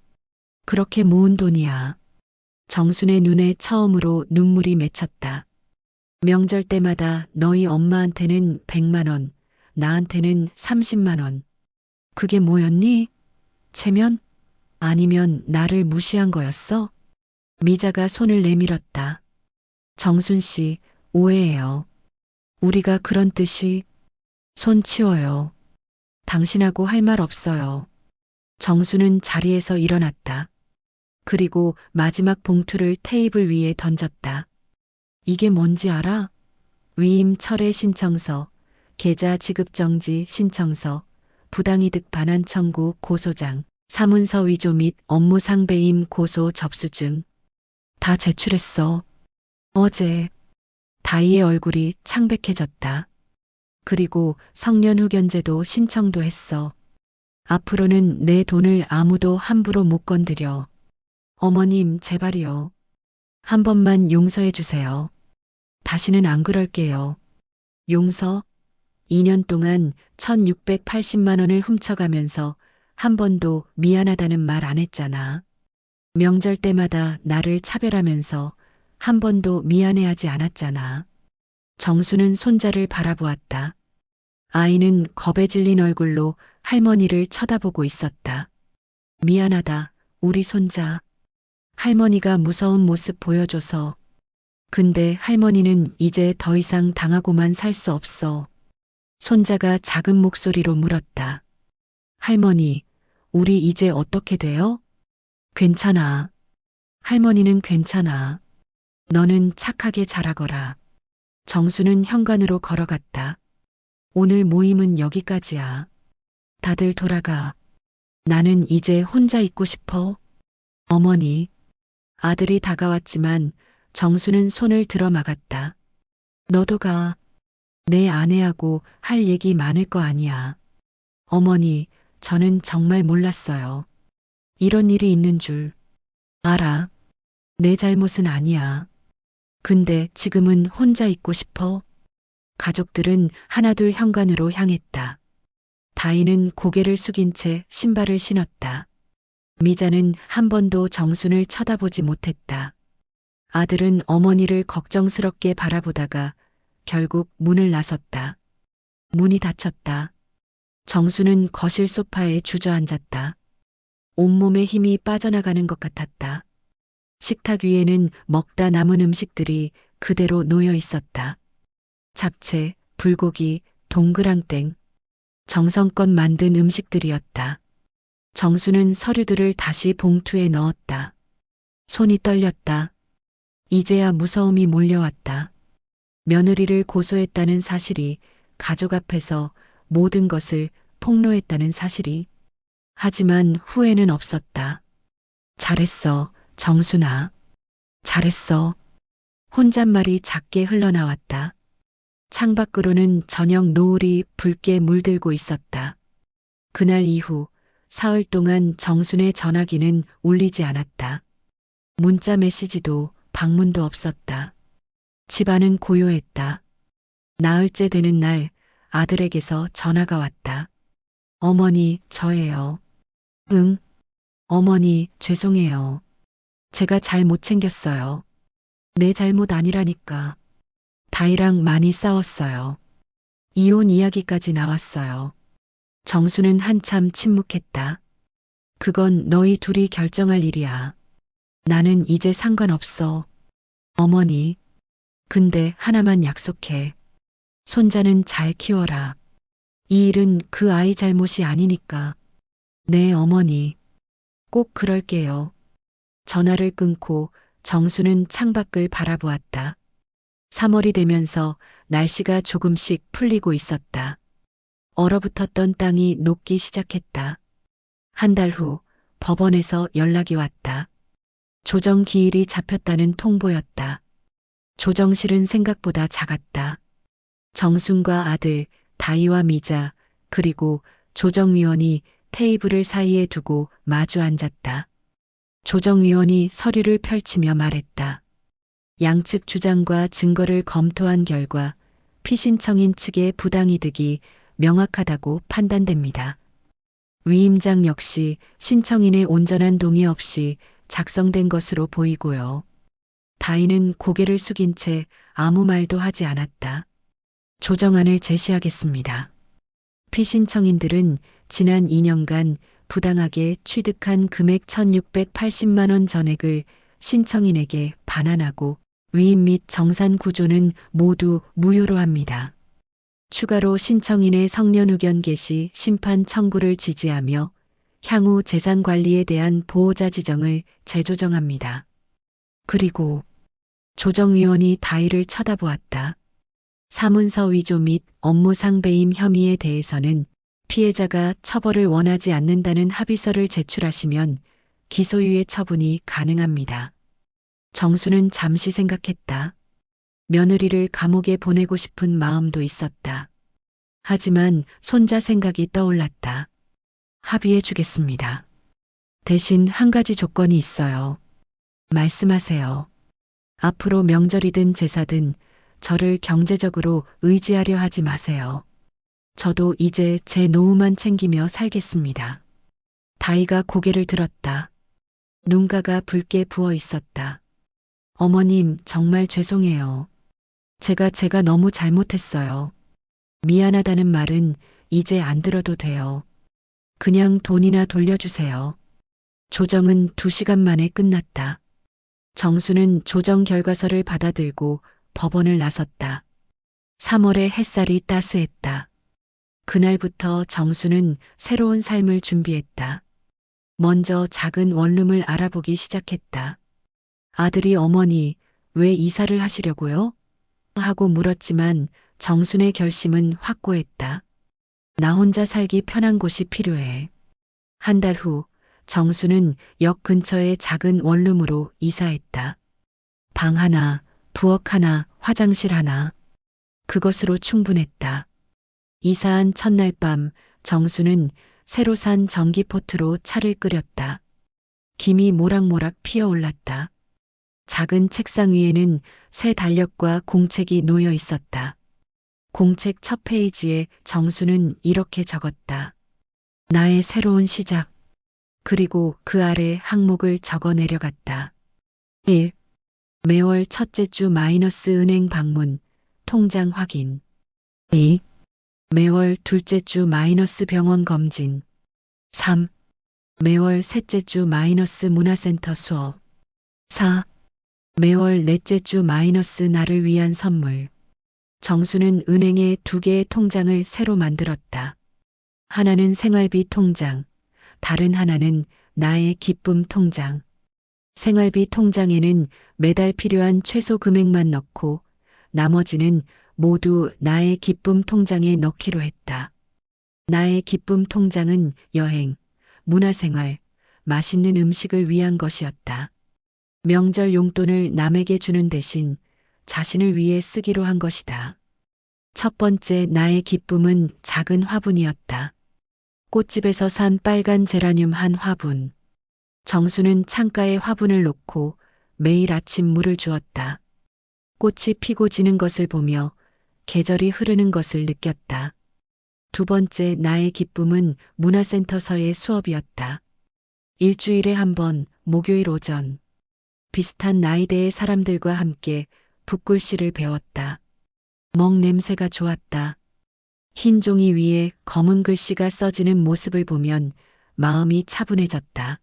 그렇게 모은 돈이야. 정순의 눈에 처음으로 눈물이 맺혔다. 명절 때마다 너희 엄마한테는 100만 원, 나한테는 30만 원. 그게 뭐였니? 체면? 아니면 나를 무시한 거였어? 미자가 손을 내밀었다. 정순 씨, 오해해요. 우리가 그런 뜻이. 손 치워요. 당신하고 할 말 없어요. 정수는 자리에서 일어났다. 그리고 마지막 봉투를 테이블 위에 던졌다. 이게 뭔지 알아? 위임 철회 신청서, 계좌 지급 정지 신청서, 부당이득 반환 청구 고소장, 사문서 위조 및 업무 상배임 고소 접수증. 다 제출했어. 어제. 다희의 얼굴이 창백해졌다. 그리고 성년후견제도 신청도 했어. 앞으로는 내 돈을 아무도 함부로 못 건드려. 어머님, 제발이요. 한 번만 용서해 주세요. 다시는 안 그럴게요. 용서? 2년 동안 1680만 원을 훔쳐가면서 한 번도 미안하다는 말 안 했잖아. 명절 때마다 나를 차별하면서 한 번도 미안해하지 않았잖아. 정수는 손자를 바라보았다. 아이는 겁에 질린 얼굴로 할머니를 쳐다보고 있었다. 미안하다, 우리 손자. 할머니가 무서운 모습 보여줘서. 근데 할머니는 이제 더 이상 당하고만 살 수 없어. 손자가 작은 목소리로 물었다. 할머니, 우리 이제 어떻게 돼요? 괜찮아. 할머니는 괜찮아. 너는 착하게 자라거라. 정수는 현관으로 걸어갔다. 오늘 모임은 여기까지야. 다들 돌아가. 나는 이제 혼자 있고 싶어. 어머니. 아들이 다가왔지만 정수는 손을 들어 막았다. 너도 가. 내 아내하고 할 얘기 많을 거 아니야. 어머니, 저는 정말 몰랐어요. 이런 일이 있는 줄. 알아. 내 잘못은 아니야. 근데 지금은 혼자 있고 싶어. 가족들은 하나둘 현관으로 향했다. 다희는 고개를 숙인 채 신발을 신었다. 미자는 한 번도 정순을 쳐다보지 못했다. 아들은 어머니를 걱정스럽게 바라보다가 결국 문을 나섰다. 문이 닫혔다. 정수는 거실 소파에 주저앉았다. 온몸에 힘이 빠져나가는 것 같았다. 식탁 위에는 먹다 남은 음식들이 그대로 놓여 있었다. 잡채, 불고기, 동그랑땡. 정성껏 만든 음식들이었다. 정수는 서류들을 다시 봉투에 넣었다. 손이 떨렸다. 이제야 무서움이 몰려왔다. 며느리를 고소했다는 사실이, 가족 앞에서 모든 것을 폭로했다는 사실이. 하지만 후회는 없었다. 잘했어, 정순아. 잘했어. 혼잣말이 작게 흘러나왔다. 창밖으로는 저녁 노을이 붉게 물들고 있었다. 그날 이후 사흘 동안 정순의 전화기는 울리지 않았다. 문자 메시지도 방문도 없었다. 집안은 고요했다. 나흘째 되는 날 아들에게서 전화가 왔다. 어머니, 저예요. 응. 어머니, 죄송해요. 제가 잘 못 챙겼어요. 내 잘못 아니라니까. 다희랑 많이 싸웠어요. 이혼 이야기까지 나왔어요. 정수는 한참 침묵했다. 그건 너희 둘이 결정할 일이야. 나는 이제 상관없어. 어머니. 근데 하나만 약속해. 손자는 잘 키워라. 이 일은 그 아이 잘못이 아니니까. 네, 어머니. 꼭 그럴게요. 전화를 끊고 정수는 창밖을 바라보았다. 3월이 되면서 날씨가 조금씩 풀리고 있었다. 얼어붙었던 땅이 녹기 시작했다. 한 달 후 법원에서 연락이 왔다. 조정 기일이 잡혔다는 통보였다. 조정실은 생각보다 작았다. 정순과 아들, 다희와 미자, 그리고 조정위원이 테이블을 사이에 두고 마주 앉았다. 조정위원이 서류를 펼치며 말했다. 양측 주장과 증거를 검토한 결과 피신청인 측의 부당이득이 명확하다고 판단됩니다. 위임장 역시 신청인의 온전한 동의 없이 작성된 것으로 보이고요. 다희는 고개를 숙인 채 아무 말도 하지 않았다. 조정안을 제시하겠습니다. 피신청인들은 지난 2년간 부당하게 취득한 금액 1680만 원 전액을 신청인에게 반환하고 위임 및 정산 구조는 모두 무효로 합니다. 추가로 신청인의 성년 의견 개시 심판 청구를 지지하며 향후 재산 관리에 대한 보호자 지정을 재조정합니다. 그리고 조정위원이 다희를 쳐다보았다. 사문서 위조 및 업무상 배임 혐의에 대해서는 피해자가 처벌을 원하지 않는다는 합의서를 제출하시면 기소유예 처분이 가능합니다. 정수는 잠시 생각했다. 며느리를 감옥에 보내고 싶은 마음도 있었다. 하지만 손자 생각이 떠올랐다. 합의해 주겠습니다. 대신 한 가지 조건이 있어요. 말씀하세요. 앞으로 명절이든 제사든 저를 경제적으로 의지하려 하지 마세요. 저도 이제 제 노후만 챙기며 살겠습니다. 다이가 고개를 들었다. 눈가가 붉게 부어 있었다. 어머님, 정말 죄송해요. 제가 너무 잘못했어요. 미안하다는 말은 이제 안 들어도 돼요. 그냥 돈이나 돌려주세요. 조정은 2시간 만에 끝났다. 정수는 조정 결과서를 받아들고 법원을 나섰다. 3월의 햇살이 따스했다. 그날부터 정수는 새로운 삶을 준비했다. 먼저 작은 원룸을 알아보기 시작했다. 아들이 어머니, 왜 이사를 하시려고요? 하고 물었지만 정순의 결심은 확고했다. 나 혼자 살기 편한 곳이 필요해. 한 달 후 정수는 역 근처의 작은 원룸으로 이사했다. 방 하나, 부엌 하나, 화장실 하나. 그것으로 충분했다. 이사한 첫날 밤 정수는 새로 산 전기포트로 차를 끓였다. 김이 모락모락 피어올랐다. 작은 책상 위에는 새 달력과 공책이 놓여 있었다. 공책 첫 페이지에 정수는 이렇게 적었다. 나의 새로운 시작. 그리고 그 아래 항목을 적어 내려갔다. 1. 매월 첫째 주 마이너스 은행 방문, 통장 확인. 2. 매월 둘째 주 마이너스 병원 검진. 3. 매월 셋째 주 마이너스 문화센터 수업. 4. 매월 넷째 주 마이너스 나를 위한 선물. 정수는 은행에 2개의 통장을 새로 만들었다. 하나는 생활비 통장, 다른 하나는 나의 기쁨 통장. 생활비 통장에는 매달 필요한 최소 금액만 넣고 나머지는 모두 나의 기쁨 통장에 넣기로 했다. 나의 기쁨 통장은 여행, 문화생활, 맛있는 음식을 위한 것이었다. 명절 용돈을 남에게 주는 대신 자신을 위해 쓰기로 한 것이다. 첫 번째 나의 기쁨은 작은 화분이었다. 꽃집에서 산 빨간 제라늄 한 화분. 정수는 창가에 화분을 놓고 매일 아침 물을 주었다. 꽃이 피고 지는 것을 보며 계절이 흐르는 것을 느꼈다. 두 번째 나의 기쁨은 문화센터서의 수업이었다. 일주일에 한 번 목요일 오전. 비슷한 나이대의 사람들과 함께 붓글씨를 배웠다. 먹 냄새가 좋았다. 흰 종이 위에 검은 글씨가 써지는 모습을 보면 마음이 차분해졌다.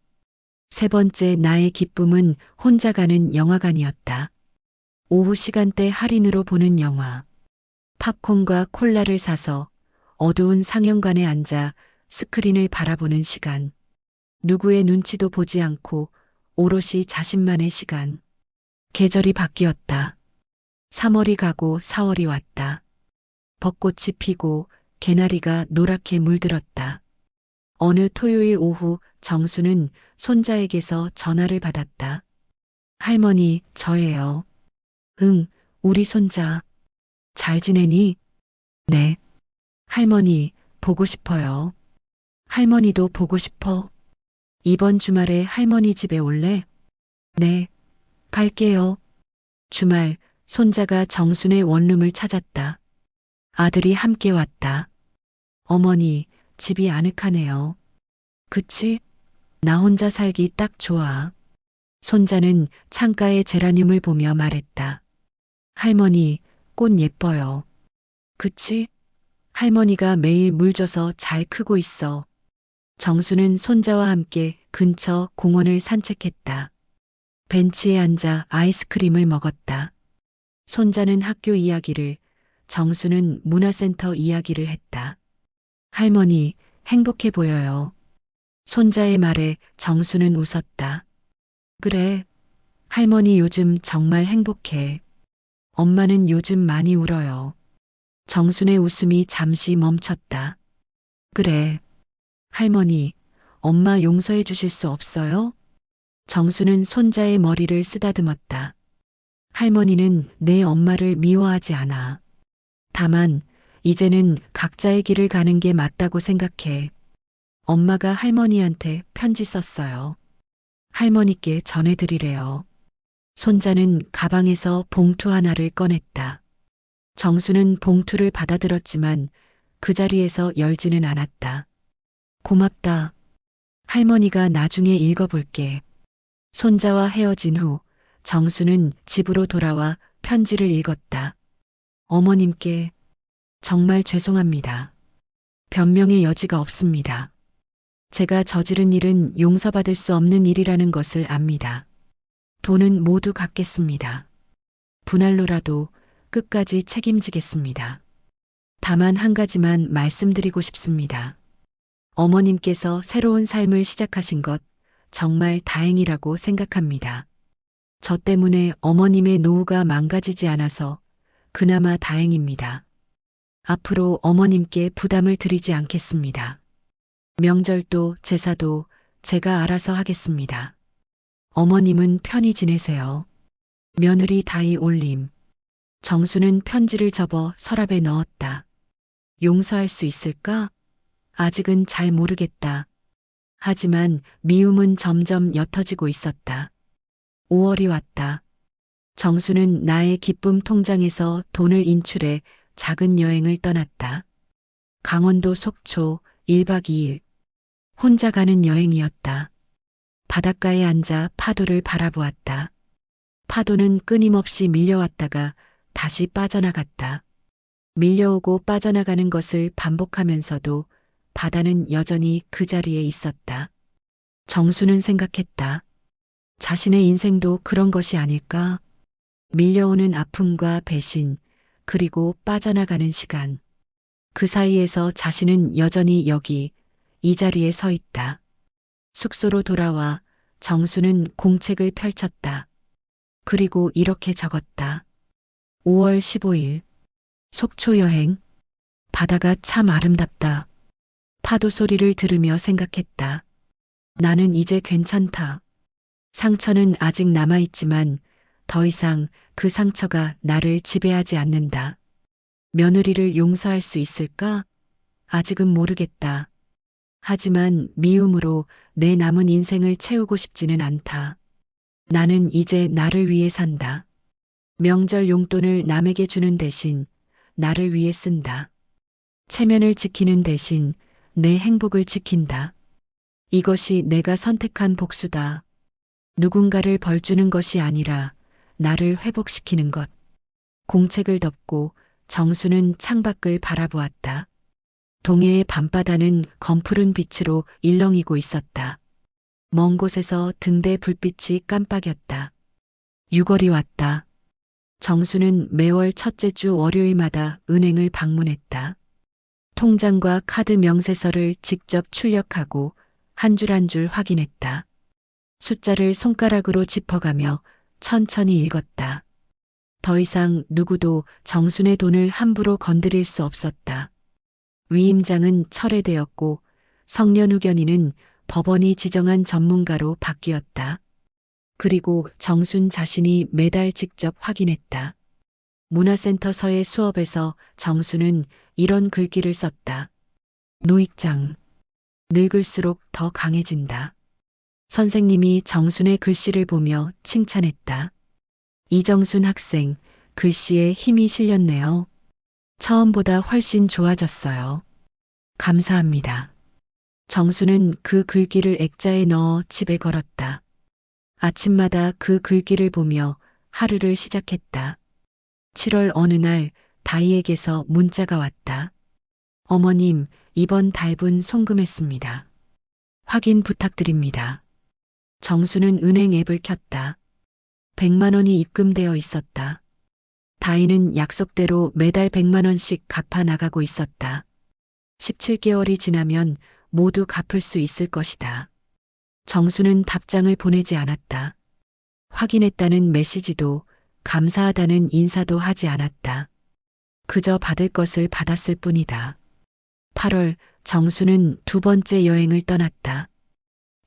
세 번째 나의 기쁨은 혼자 가는 영화관이었다. 오후 시간대 할인으로 보는 영화. 팝콘과 콜라를 사서 어두운 상영관에 앉아 스크린을 바라보는 시간. 누구의 눈치도 보지 않고 오롯이 자신만의 시간. 계절이 바뀌었다. 3월이 가고 4월이 왔다. 벚꽃이 피고 개나리가 노랗게 물들었다. 어느 토요일 오후 정수는 손자에게서 전화를 받았다. 할머니, 저예요. 응, 우리 손자. 잘 지내니? 네. 할머니, 보고 싶어요. 할머니도 보고 싶어. 이번 주말에 할머니 집에 올래? 네, 갈게요. 주말, 손자가 정순의 원룸을 찾았다. 아들이 함께 왔다. 어머니, 집이 아늑하네요. 그치? 나 혼자 살기 딱 좋아. 손자는 창가의 제라늄을 보며 말했다. 할머니, 꽃 예뻐요. 그치? 할머니가 매일 물 줘서 잘 크고 있어. 정수는 손자와 함께 근처 공원을 산책했다. 벤치에 앉아 아이스크림을 먹었다. 손자는 학교 이야기를, 정수는 문화센터 이야기를 했다. 할머니, 행복해 보여요. 손자의 말에 정수는 웃었다. 그래, 할머니 요즘 정말 행복해. 엄마는 요즘 많이 울어요. 정순의 웃음이 잠시 멈췄다. 그래, 할머니, 엄마 용서해 주실 수 없어요? 정수는 손자의 머리를 쓰다듬었다. 할머니는 내 엄마를 미워하지 않아. 다만 이제는 각자의 길을 가는 게 맞다고 생각해. 엄마가 할머니한테 편지 썼어요. 할머니께 전해드리래요. 손자는 가방에서 봉투 하나를 꺼냈다. 정수는 봉투를 받아들었지만 그 자리에서 열지는 않았다. 고맙다. 할머니가 나중에 읽어볼게. 손자와 헤어진 후 정수는 집으로 돌아와 편지를 읽었다. 어머님께 정말 죄송합니다. 변명의 여지가 없습니다. 제가 저지른 일은 용서받을 수 없는 일이라는 것을 압니다. 돈은 모두 갚겠습니다. 분할로라도 끝까지 책임지겠습니다. 다만 한 가지만 말씀드리고 싶습니다. 어머님께서 새로운 삶을 시작하신 것 정말 다행이라고 생각합니다. 저 때문에 어머님의 노후가 망가지지 않아서 그나마 다행입니다. 앞으로 어머님께 부담을 드리지 않겠습니다. 명절도 제사도 제가 알아서 하겠습니다. 어머님은 편히 지내세요. 며느리 다이 올림. 정수는 편지를 접어 서랍에 넣었다. 용서할 수 있을까? 아직은 잘 모르겠다. 하지만 미움은 점점 옅어지고 있었다. 5월이 왔다. 정수는 나의 기쁨 통장에서 돈을 인출해 작은 여행을 떠났다. 강원도 속초 1박 2일. 혼자 가는 여행이었다. 바닷가에 앉아 파도를 바라보았다. 파도는 끊임없이 밀려왔다가 다시 빠져나갔다. 밀려오고 빠져나가는 것을 반복하면서도 바다는 여전히 그 자리에 있었다. 정수는 생각했다. 자신의 인생도 그런 것이 아닐까? 밀려오는 아픔과 배신, 그리고 빠져나가는 시간. 그 사이에서 자신은 여전히 여기, 이 자리에 서 있다. 숙소로 돌아와 정수는 공책을 펼쳤다. 그리고 이렇게 적었다. 5월 15일. 속초 여행. 바다가 참 아름답다. 파도 소리를 들으며 생각했다. 나는 이제 괜찮다. 상처는 아직 남아있지만 더 이상 그 상처가 나를 지배하지 않는다. 며느리를 용서할 수 있을까? 아직은 모르겠다. 하지만 미움으로 내 남은 인생을 채우고 싶지는 않다. 나는 이제 나를 위해 산다. 명절 용돈을 남에게 주는 대신 나를 위해 쓴다. 체면을 지키는 대신 내 행복을 지킨다. 이것이 내가 선택한 복수다. 누군가를 벌주는 것이 아니라 나를 회복시키는 것. 공책을 덮고 정수는 창밖을 바라보았다. 동해의 밤바다는 검푸른 빛으로 일렁이고 있었다. 먼 곳에서 등대 불빛이 깜빡였다. 6월이 왔다. 정수는 매월 첫째 주 월요일마다 은행을 방문했다. 통장과 카드 명세서를 직접 출력하고 한 줄 한 줄 확인했다. 숫자를 손가락으로 짚어가며 천천히 읽었다. 더 이상 누구도 정순의 돈을 함부로 건드릴 수 없었다. 위임장은 철회되었고 성년후견인은 법원이 지정한 전문가로 바뀌었다. 그리고 정순 자신이 매달 직접 확인했다. 문화센터서의 수업에서 정순은 이런 글귀를 썼다. 노익장. 늙을수록 더 강해진다. 선생님이 정순의 글씨를 보며 칭찬했다. 이정순 학생, 글씨에 힘이 실렸네요. 처음보다 훨씬 좋아졌어요. 감사합니다. 정수는 그 글귀를 액자에 넣어 집에 걸었다. 아침마다 그 글귀를 보며 하루를 시작했다. 7월 어느 날 다이에게서 문자가 왔다. 어머님, 이번 달분 송금했습니다. 확인 부탁드립니다. 정수는 은행 앱을 켰다. 100만 원이 입금되어 있었다. 다이는 약속대로 매달 100만 원씩 갚아 나가고 있었다. 17개월이 지나면 모두 갚을 수 있을 것이다. 정수는 답장을 보내지 않았다. 확인했다는 메시지도 감사하다는 인사도 하지 않았다. 그저 받을 것을 받았을 뿐이다. 8월 정수는 두 번째 여행을 떠났다.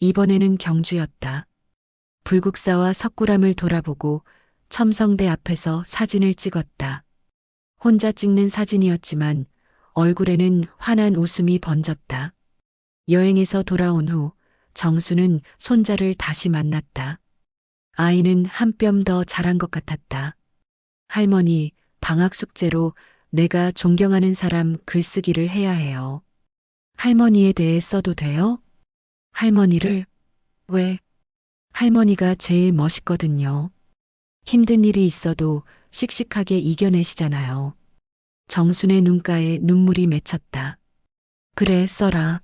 이번에는 경주였다. 불국사와 석굴암을 돌아보고 첨성대 앞에서 사진을 찍었다. 혼자 찍는 사진이었지만 얼굴에는 환한 웃음이 번졌다. 여행에서 돌아온 후 정수는 손자를 다시 만났다. 아이는 한 뼘 더 자란 것 같았다. 할머니, 방학 숙제로 내가 존경하는 사람 글쓰기를 해야 해요. 할머니에 대해 써도 돼요? 할머니를? 왜? 할머니가 제일 멋있거든요. 힘든 일이 있어도 씩씩하게 이겨내시잖아요. 정순의 눈가에 눈물이 맺혔다. 그래, 써라.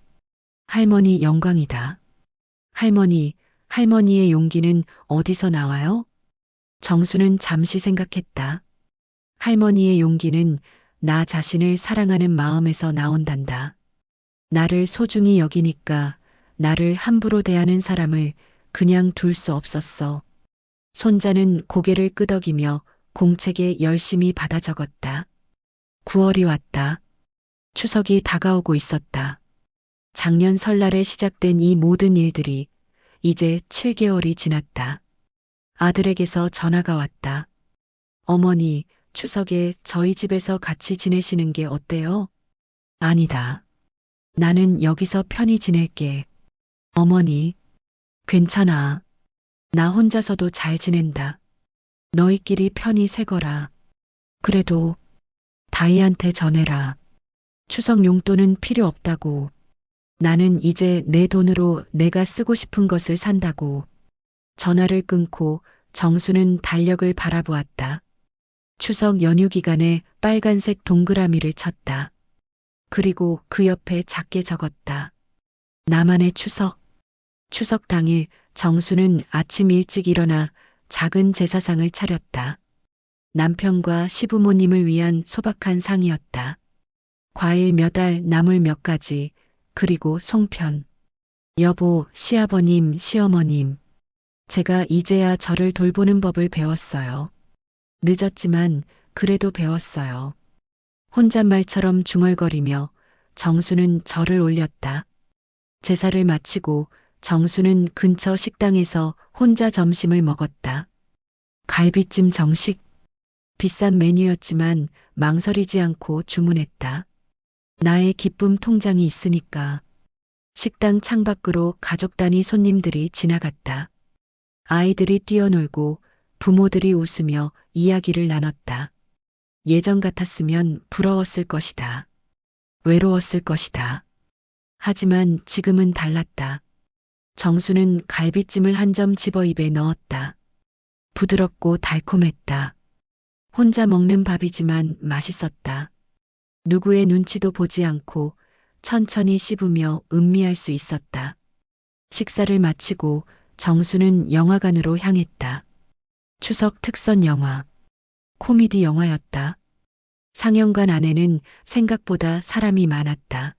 할머니 영광이다. 할머니, 할머니의 용기는 어디서 나와요? 정수는 잠시 생각했다. 할머니의 용기는 나 자신을 사랑하는 마음에서 나온단다. 나를 소중히 여기니까 나를 함부로 대하는 사람을 그냥 둘 수 없었어. 손자는 고개를 끄덕이며 공책에 열심히 받아 적었다. 9월이 왔다. 추석이 다가오고 있었다. 작년 설날에 시작된 이 모든 일들이 이제 7개월이 지났다. 아들에게서 전화가 왔다. 어머니, 추석에 저희 집에서 같이 지내시는 게 어때요? 아니다. 나는 여기서 편히 지낼게. 어머니, 괜찮아. 나 혼자서도 잘 지낸다. 너희끼리 편히 새거라. 그래도 다희한테 전해라. 추석 용돈은 필요 없다고. 나는 이제 내 돈으로 내가 쓰고 싶은 것을 산다고. 전화를 끊고 정수는 달력을 바라보았다. 추석 연휴 기간에 빨간색 동그라미를 쳤다. 그리고 그 옆에 작게 적었다. 나만의 추석. 추석 당일 정수는 아침 일찍 일어나 작은 제사상을 차렸다. 남편과 시부모님을 위한 소박한 상이었다. 과일 몇 알, 나물 몇 가지, 그리고 송편. 여보, 시아버님, 시어머님. 제가 이제야 저를 돌보는 법을 배웠어요. 늦었지만 그래도 배웠어요. 혼잣말처럼 중얼거리며 정수는 절을 올렸다. 제사를 마치고 정수는 근처 식당에서 혼자 점심을 먹었다. 갈비찜 정식. 비싼 메뉴였지만 망설이지 않고 주문했다. 나의 기쁨 통장이 있으니까. 식당 창밖으로 가족 단위 손님들이 지나갔다. 아이들이 뛰어놀고 부모들이 웃으며 이야기를 나눴다. 예전 같았으면 부러웠을 것이다. 외로웠을 것이다. 하지만 지금은 달랐다. 정수는 갈비찜을 한 점 집어 입에 넣었다. 부드럽고 달콤했다. 혼자 먹는 밥이지만 맛있었다. 누구의 눈치도 보지 않고 천천히 씹으며 음미할 수 있었다. 식사를 마치고 정수는 영화관으로 향했다. 추석 특선 영화. 코미디 영화였다. 상영관 안에는 생각보다 사람이 많았다.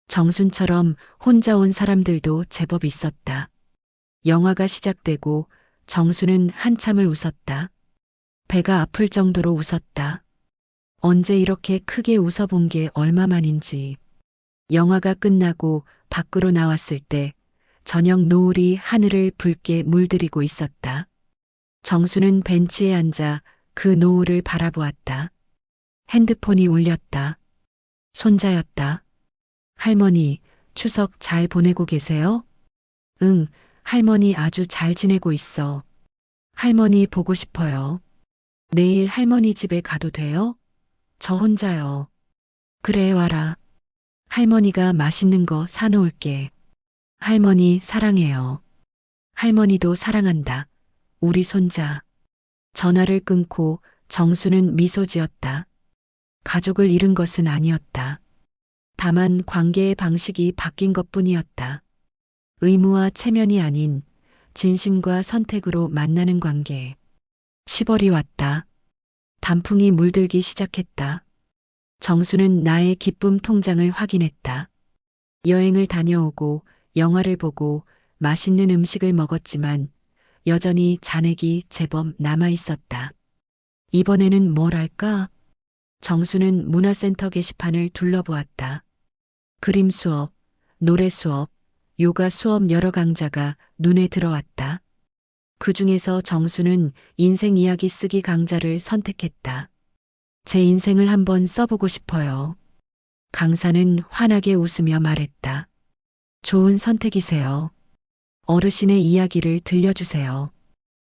정순처럼 혼자 온 사람들도 제법 있었다. 영화가 시작되고 정수는 한참을 웃었다. 배가 아플 정도로 웃었다. 언제 이렇게 크게 웃어본 게 얼마만인지. 영화가 끝나고 밖으로 나왔을 때 저녁 노을이 하늘을 붉게 물들이고 있었다. 정수는 벤치에 앉아 그 노을을 바라보았다. 핸드폰이 울렸다. 손자였다. 할머니, 추석 잘 보내고 계세요? 응, 할머니 아주 잘 지내고 있어. 할머니 보고 싶어요. 내일 할머니 집에 가도 돼요? 저 혼자요. 그래, 와라. 할머니가 맛있는 거 사놓을게. 할머니 사랑해요. 할머니도 사랑한다. 우리 손자. 전화를 끊고 정수는 미소 지었다. 가족을 잃은 것은 아니었다. 다만 관계의 방식이 바뀐 것뿐이었다. 의무와 체면이 아닌 진심과 선택으로 만나는 관계. 10월이 왔다. 단풍이 물들기 시작했다. 정수는 나의 기쁨 통장을 확인했다. 여행을 다녀오고 영화를 보고 맛있는 음식을 먹었지만 여전히 잔액이 제법 남아 있었다. 이번에는 뭘 할까? 정수는 문화센터 게시판을 둘러보았다. 그림 수업, 노래 수업, 요가 수업 여러 강좌가 눈에 들어왔다. 그 중에서 정수는 인생 이야기 쓰기 강좌를 선택했다. 제 인생을 한번 써보고 싶어요. 강사는 환하게 웃으며 말했다. 좋은 선택이세요. 어르신의 이야기를 들려주세요.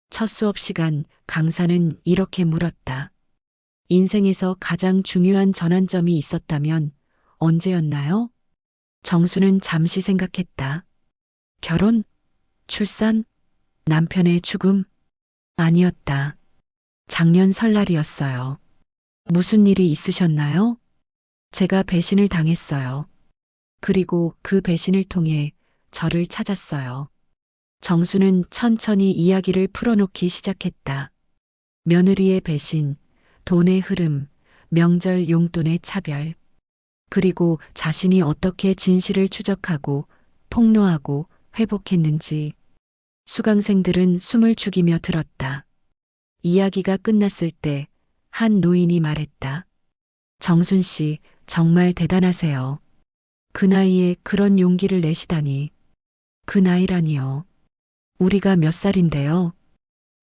첫 수업 시간 강사는 이렇게 물었다. 인생에서 가장 중요한 전환점이 있었다면 언제였나요? 정수는 잠시 생각했다. 결혼? 출산? 남편의 죽음? 아니었다. 작년 설날이었어요. 무슨 일이 있으셨나요? 제가 배신을 당했어요. 그리고 그 배신을 통해 저를 찾았어요. 정수는 천천히 이야기를 풀어놓기 시작했다. 며느리의 배신, 돈의 흐름, 명절 용돈의 차별, 그리고 자신이 어떻게 진실을 추적하고 폭로하고 회복했는지. 수강생들은 숨을 죽이며 들었다. 이야기가 끝났을 때 한 노인이 말했다. 정순 씨, 정말 대단하세요. 그 나이에 그런 용기를 내시다니. 그 나이라니요. 우리가 몇 살인데요?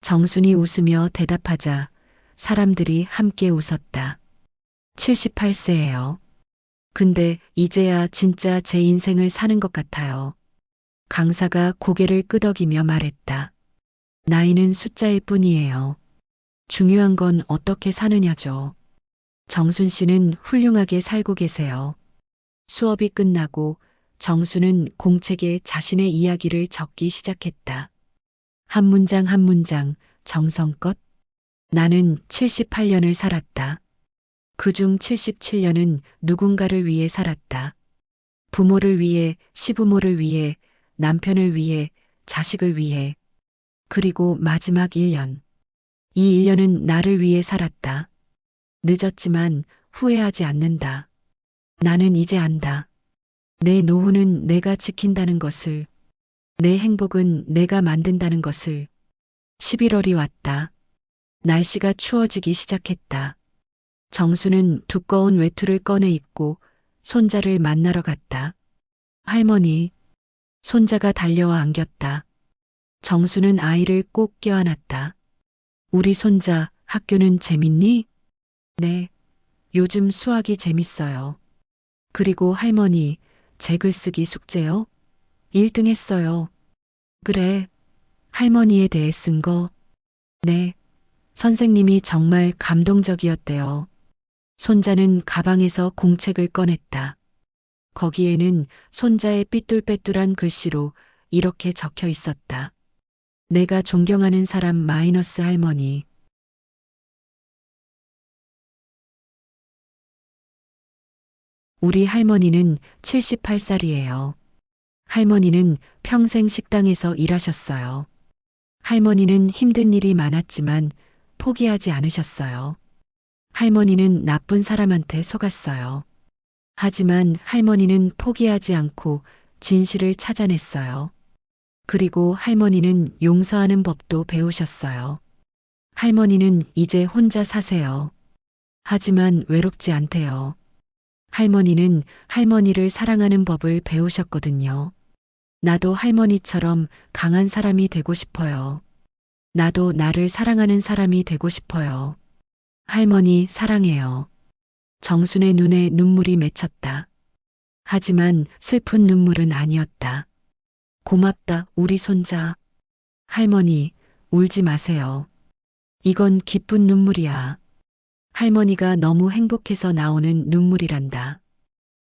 정순이 웃으며 대답하자 사람들이 함께 웃었다. 78세예요. 근데 이제야 진짜 제 인생을 사는 것 같아요. 강사가 고개를 끄덕이며 말했다. 나이는 숫자일 뿐이에요. 중요한 건 어떻게 사느냐죠. 정순 씨는 훌륭하게 살고 계세요. 수업이 끝나고 정수는 공책에 자신의 이야기를 적기 시작했다. 한 문장 한 문장 정성껏. 나는 78년을 살았다. 그중 77년은 누군가를 위해 살았다. 부모를 위해, 시부모를 위해, 남편을 위해, 자식을 위해. 그리고 마지막 1년. 이 1년은 나를 위해 살았다. 늦었지만 후회하지 않는다. 나는 이제 안다. 내 노후는 내가 지킨다는 것을, 내 행복은 내가 만든다는 것을. 11월이 왔다. 날씨가 추워지기 시작했다. 정수는 두꺼운 외투를 꺼내 입고 손자를 만나러 갔다. 할머니, 손자가 달려와 안겼다. 정수는 아이를 꼭 껴안았다. 우리 손자 학교는 재밌니? 네, 요즘 수학이 재밌어요. 그리고 할머니, 제 글쓰기 숙제요? 1등 했어요. 그래, 할머니에 대해 쓴 거? 네, 선생님이 정말 감동적이었대요. 손자는 가방에서 공책을 꺼냈다. 거기에는 손자의 삐뚤빼뚤한 글씨로 이렇게 적혀 있었다. 내가 존경하는 사람 마이너스 할머니. 우리 할머니는 78살이에요. 할머니는 평생 식당에서 일하셨어요. 할머니는 힘든 일이 많았지만 포기하지 않으셨어요. 할머니는 나쁜 사람한테 속았어요. 하지만 할머니는 포기하지 않고 진실을 찾아냈어요. 그리고 할머니는 용서하는 법도 배우셨어요. 할머니는 이제 혼자 사세요. 하지만 외롭지 않대요. 할머니는 할머니를 사랑하는 법을 배우셨거든요. 나도 할머니처럼 강한 사람이 되고 싶어요. 나도 나를 사랑하는 사람이 되고 싶어요. 할머니 사랑해요. 정순의 눈에 눈물이 맺혔다. 하지만 슬픈 눈물은 아니었다. 고맙다, 우리 손자. 할머니, 울지 마세요. 이건 기쁜 눈물이야. 할머니가 너무 행복해서 나오는 눈물이란다.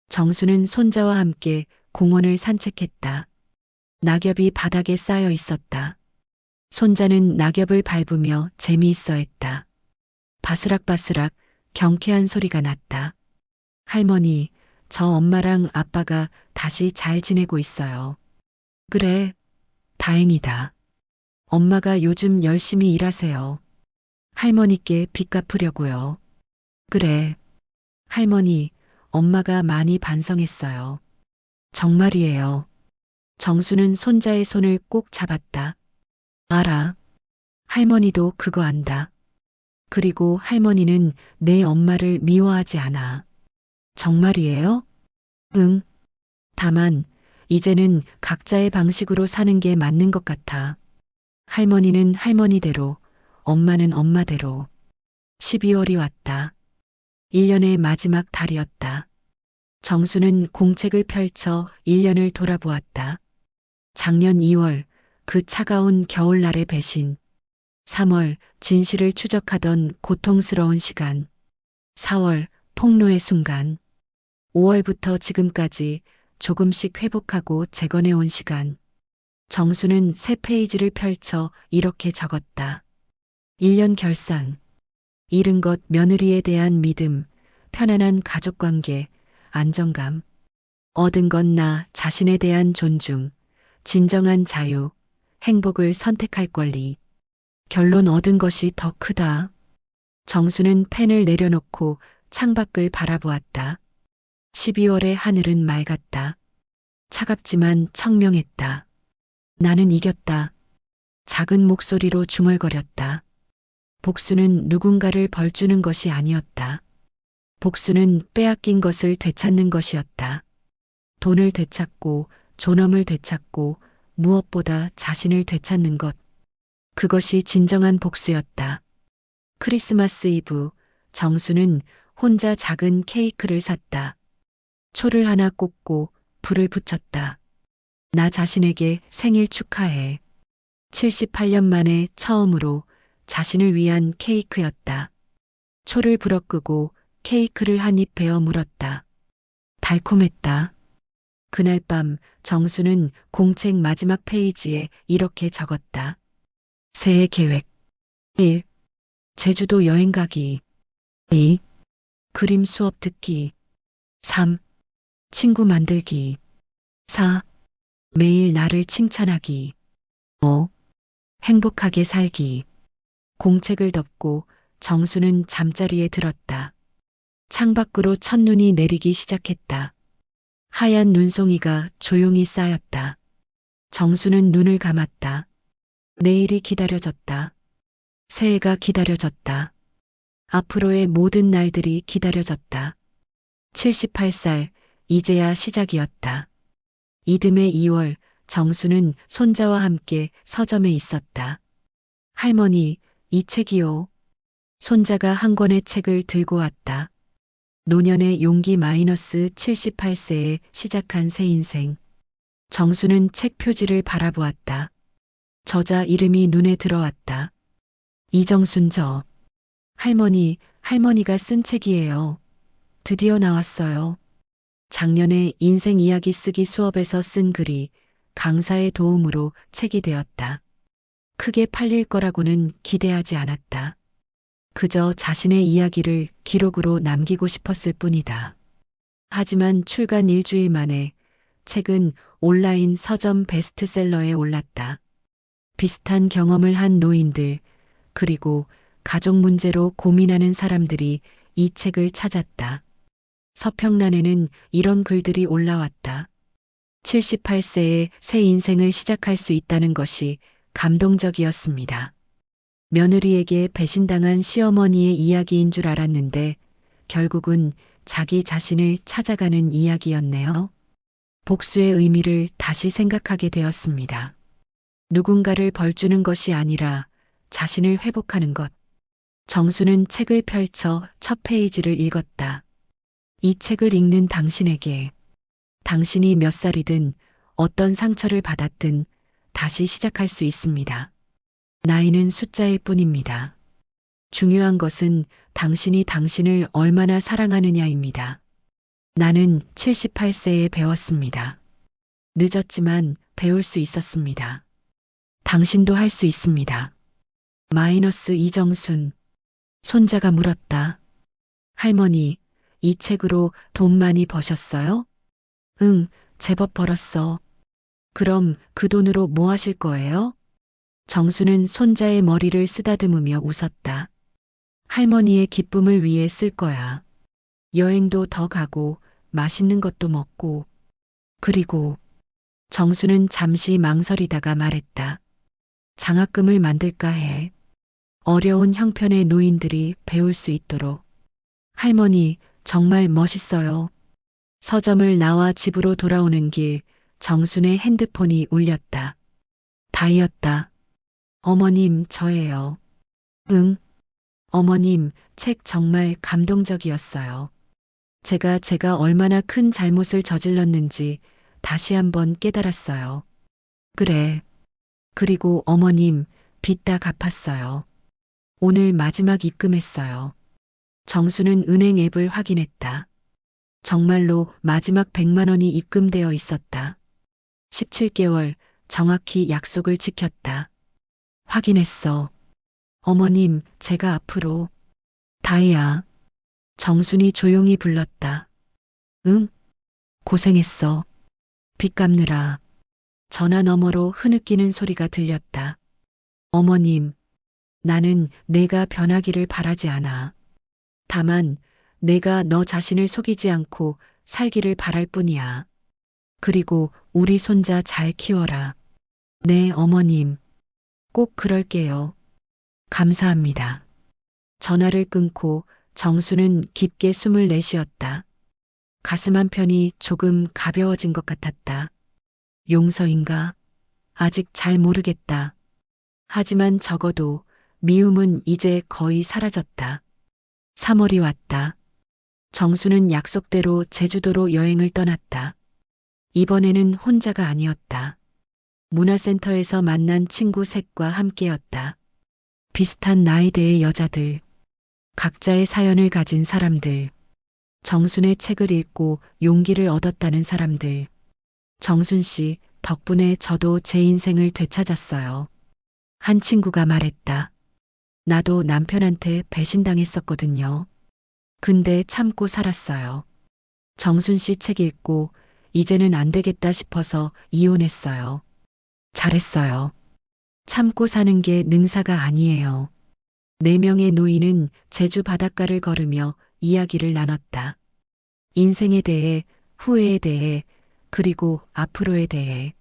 정수는 손자와 함께 공원을 산책했다. 낙엽이 바닥에 쌓여 있었다. 손자는 낙엽을 밟으며 재미있어 했다. 바스락바스락 경쾌한 소리가 났다. 할머니, 저 엄마랑 아빠가 다시 잘 지내고 있어요. 그래, 다행이다. 엄마가 요즘 열심히 일하세요. 할머니께 빚 갚으려고요. 그래, 할머니, 엄마가 많이 반성했어요. 정말이에요. 정수는 손자의 손을 꼭 잡았다. 알아. 할머니도 그거 안다. 그리고 할머니는 내 엄마를 미워하지 않아. 정말이에요? 응. 다만, 이제는 각자의 방식으로 사는 게 맞는 것 같아. 할머니는 할머니대로, 엄마는 엄마대로. 12월이 왔다. 1년의 마지막 달이었다. 정수는 공책을 펼쳐 1년을 돌아보았다. 작년 2월, 그 차가운 겨울날의 배신. 3월, 진실을 추적하던 고통스러운 시간. 4월, 폭로의 순간. 5월부터 지금까지 조금씩 회복하고 재건해온 시간. 정수는 새 페이지를 펼쳐 이렇게 적었다. 1년 결산. 잃은 것 며느리에 대한 믿음, 편안한 가족관계, 안정감. 얻은 건 나 자신에 대한 존중, 진정한 자유, 행복을 선택할 권리. 결론 얻은 것이 더 크다. 정수는 펜을 내려놓고 창밖을 바라보았다. 12월의 하늘은 맑았다. 차갑지만 청명했다. 나는 이겼다. 작은 목소리로 중얼거렸다. 복수는 누군가를 벌주는 것이 아니었다. 복수는 빼앗긴 것을 되찾는 것이었다. 돈을 되찾고 존엄을 되찾고 무엇보다 자신을 되찾는 것. 그것이 진정한 복수였다. 크리스마스 이브, 정수는 혼자 작은 케이크를 샀다. 초를 하나 꽂고 불을 붙였다. 나 자신에게 생일 축하해. 78년 만에 처음으로 자신을 위한 케이크였다. 초를 불어 끄고 케이크를 한 입 베어 물었다. 달콤했다. 그날 밤 정수는 공책 마지막 페이지에 이렇게 적었다. 새해 계획. 1. 제주도 여행 가기. 2. 그림 수업 듣기. 3. 친구 만들기. 4. 매일 나를 칭찬하기. 5. 행복하게 살기. 공책을 덮고 정수는 잠자리에 들었다. 창밖으로 첫눈이 내리기 시작했다. 하얀 눈송이가 조용히 쌓였다. 정수는 눈을 감았다. 내일이 기다려졌다. 새해가 기다려졌다. 앞으로의 모든 날들이 기다려졌다. 78살, 이제야 시작이었다. 이듬해 2월, 정수는 손자와 함께 서점에 있었다. 할머니, 이 책이요. 손자가 한 권의 책을 들고 왔다. 노년의 용기 마이너스 78세에 시작한 새 인생. 정수는 책 표지를 바라보았다. 저자 이름이 눈에 들어왔다. 이정순 저. 할머니가 쓴 책이에요. 드디어 나왔어요. 작년에 인생 이야기 쓰기 수업에서 쓴 글이 강사의 도움으로 책이 되었다. 크게 팔릴 거라고는 기대하지 않았다. 그저 자신의 이야기를 기록으로 남기고 싶었을 뿐이다. 하지만 출간 일주일 만에 책은 온라인 서점 베스트셀러에 올랐다. 비슷한 경험을 한 노인들, 그리고 가족 문제로 고민하는 사람들이 이 책을 찾았다. 서평란에는 이런 글들이 올라왔다. 78세에 새 인생을 시작할 수 있다는 것이 감동적이었습니다. 며느리에게 배신당한 시어머니의 이야기인 줄 알았는데 결국은 자기 자신을 찾아가는 이야기였네요. 복수의 의미를 다시 생각하게 되었습니다. 누군가를 벌주는 것이 아니라 자신을 회복하는 것. 정수는 책을 펼쳐 첫 페이지를 읽었다. 이 책을 읽는 당신에게 당신이 몇 살이든 어떤 상처를 받았든 다시 시작할 수 있습니다. 나이는 숫자일 뿐입니다. 중요한 것은 당신이 당신을 얼마나 사랑하느냐입니다. 나는 78세에 배웠습니다. 늦었지만 배울 수 있었습니다. 당신도 할 수 있습니다. 마이너스 이정순. 손자가 물었다. 할머니, 이 책으로 돈 많이 버셨어요? 응, 제법 벌었어. 그럼 그 돈으로 뭐 하실 거예요? 정수는 손자의 머리를 쓰다듬으며 웃었다. 할머니의 기쁨을 위해 쓸 거야. 여행도 더 가고 맛있는 것도 먹고. 그리고 정수는 잠시 망설이다가 말했다. 장학금을 만들까 해. 어려운 형편의 노인들이 배울 수 있도록. 할머니, 정말 멋있어요. 서점을 나와 집으로 돌아오는 길, 정순의 핸드폰이 울렸다. 다이었다. 어머님, 저예요. 응, 어머님, 책 정말 감동적이었어요. 제가 얼마나 큰 잘못을 저질렀는지 다시 한번 깨달았어요. 그래. 그리고 어머님, 빚 다 갚았어요. 오늘 마지막 입금했어요. 정수는 은행 앱을 확인했다. 정말로 마지막 100만 원이 입금되어 있었다. 17개월 정확히 약속을 지켰다. 확인했어. 어머님, 제가 앞으로 다이아. 정순이 조용히 불렀다. 응? 고생했어. 빚 갚느라. 전화 너머로 흐느끼는 소리가 들렸다. 어머님, 나는 내가 변하기를 바라지 않아. 다만 내가 너 자신을 속이지 않고 살기를 바랄 뿐이야. 그리고 우리 손자 잘 키워라. 네, 어머님. 꼭 그럴게요. 감사합니다. 전화를 끊고 정수는 깊게 숨을 내쉬었다. 가슴 한편이 조금 가벼워진 것 같았다. 용서인가? 아직 잘 모르겠다. 하지만 적어도 미움은 이제 거의 사라졌다. 3월이 왔다. 정수는 약속대로 제주도로 여행을 떠났다. 이번에는 혼자가 아니었다. 문화센터에서 만난 친구 셋과 함께였다. 비슷한 나이대의 여자들, 각자의 사연을 가진 사람들, 정순의 책을 읽고 용기를 얻었다는 사람들. 정순 씨 덕분에 저도 제 인생을 되찾았어요. 한 친구가 말했다. 나도 남편한테 배신당했었거든요. 근데 참고 살았어요. 정순 씨 책 읽고 이제는 안 되겠다 싶어서 이혼했어요. 잘했어요. 참고 사는 게 능사가 아니에요. 4명의 노인은 제주 바닷가를 걸으며 이야기를 나눴다. 인생에 대해, 후회에 대해, 그리고 앞으로에 대해.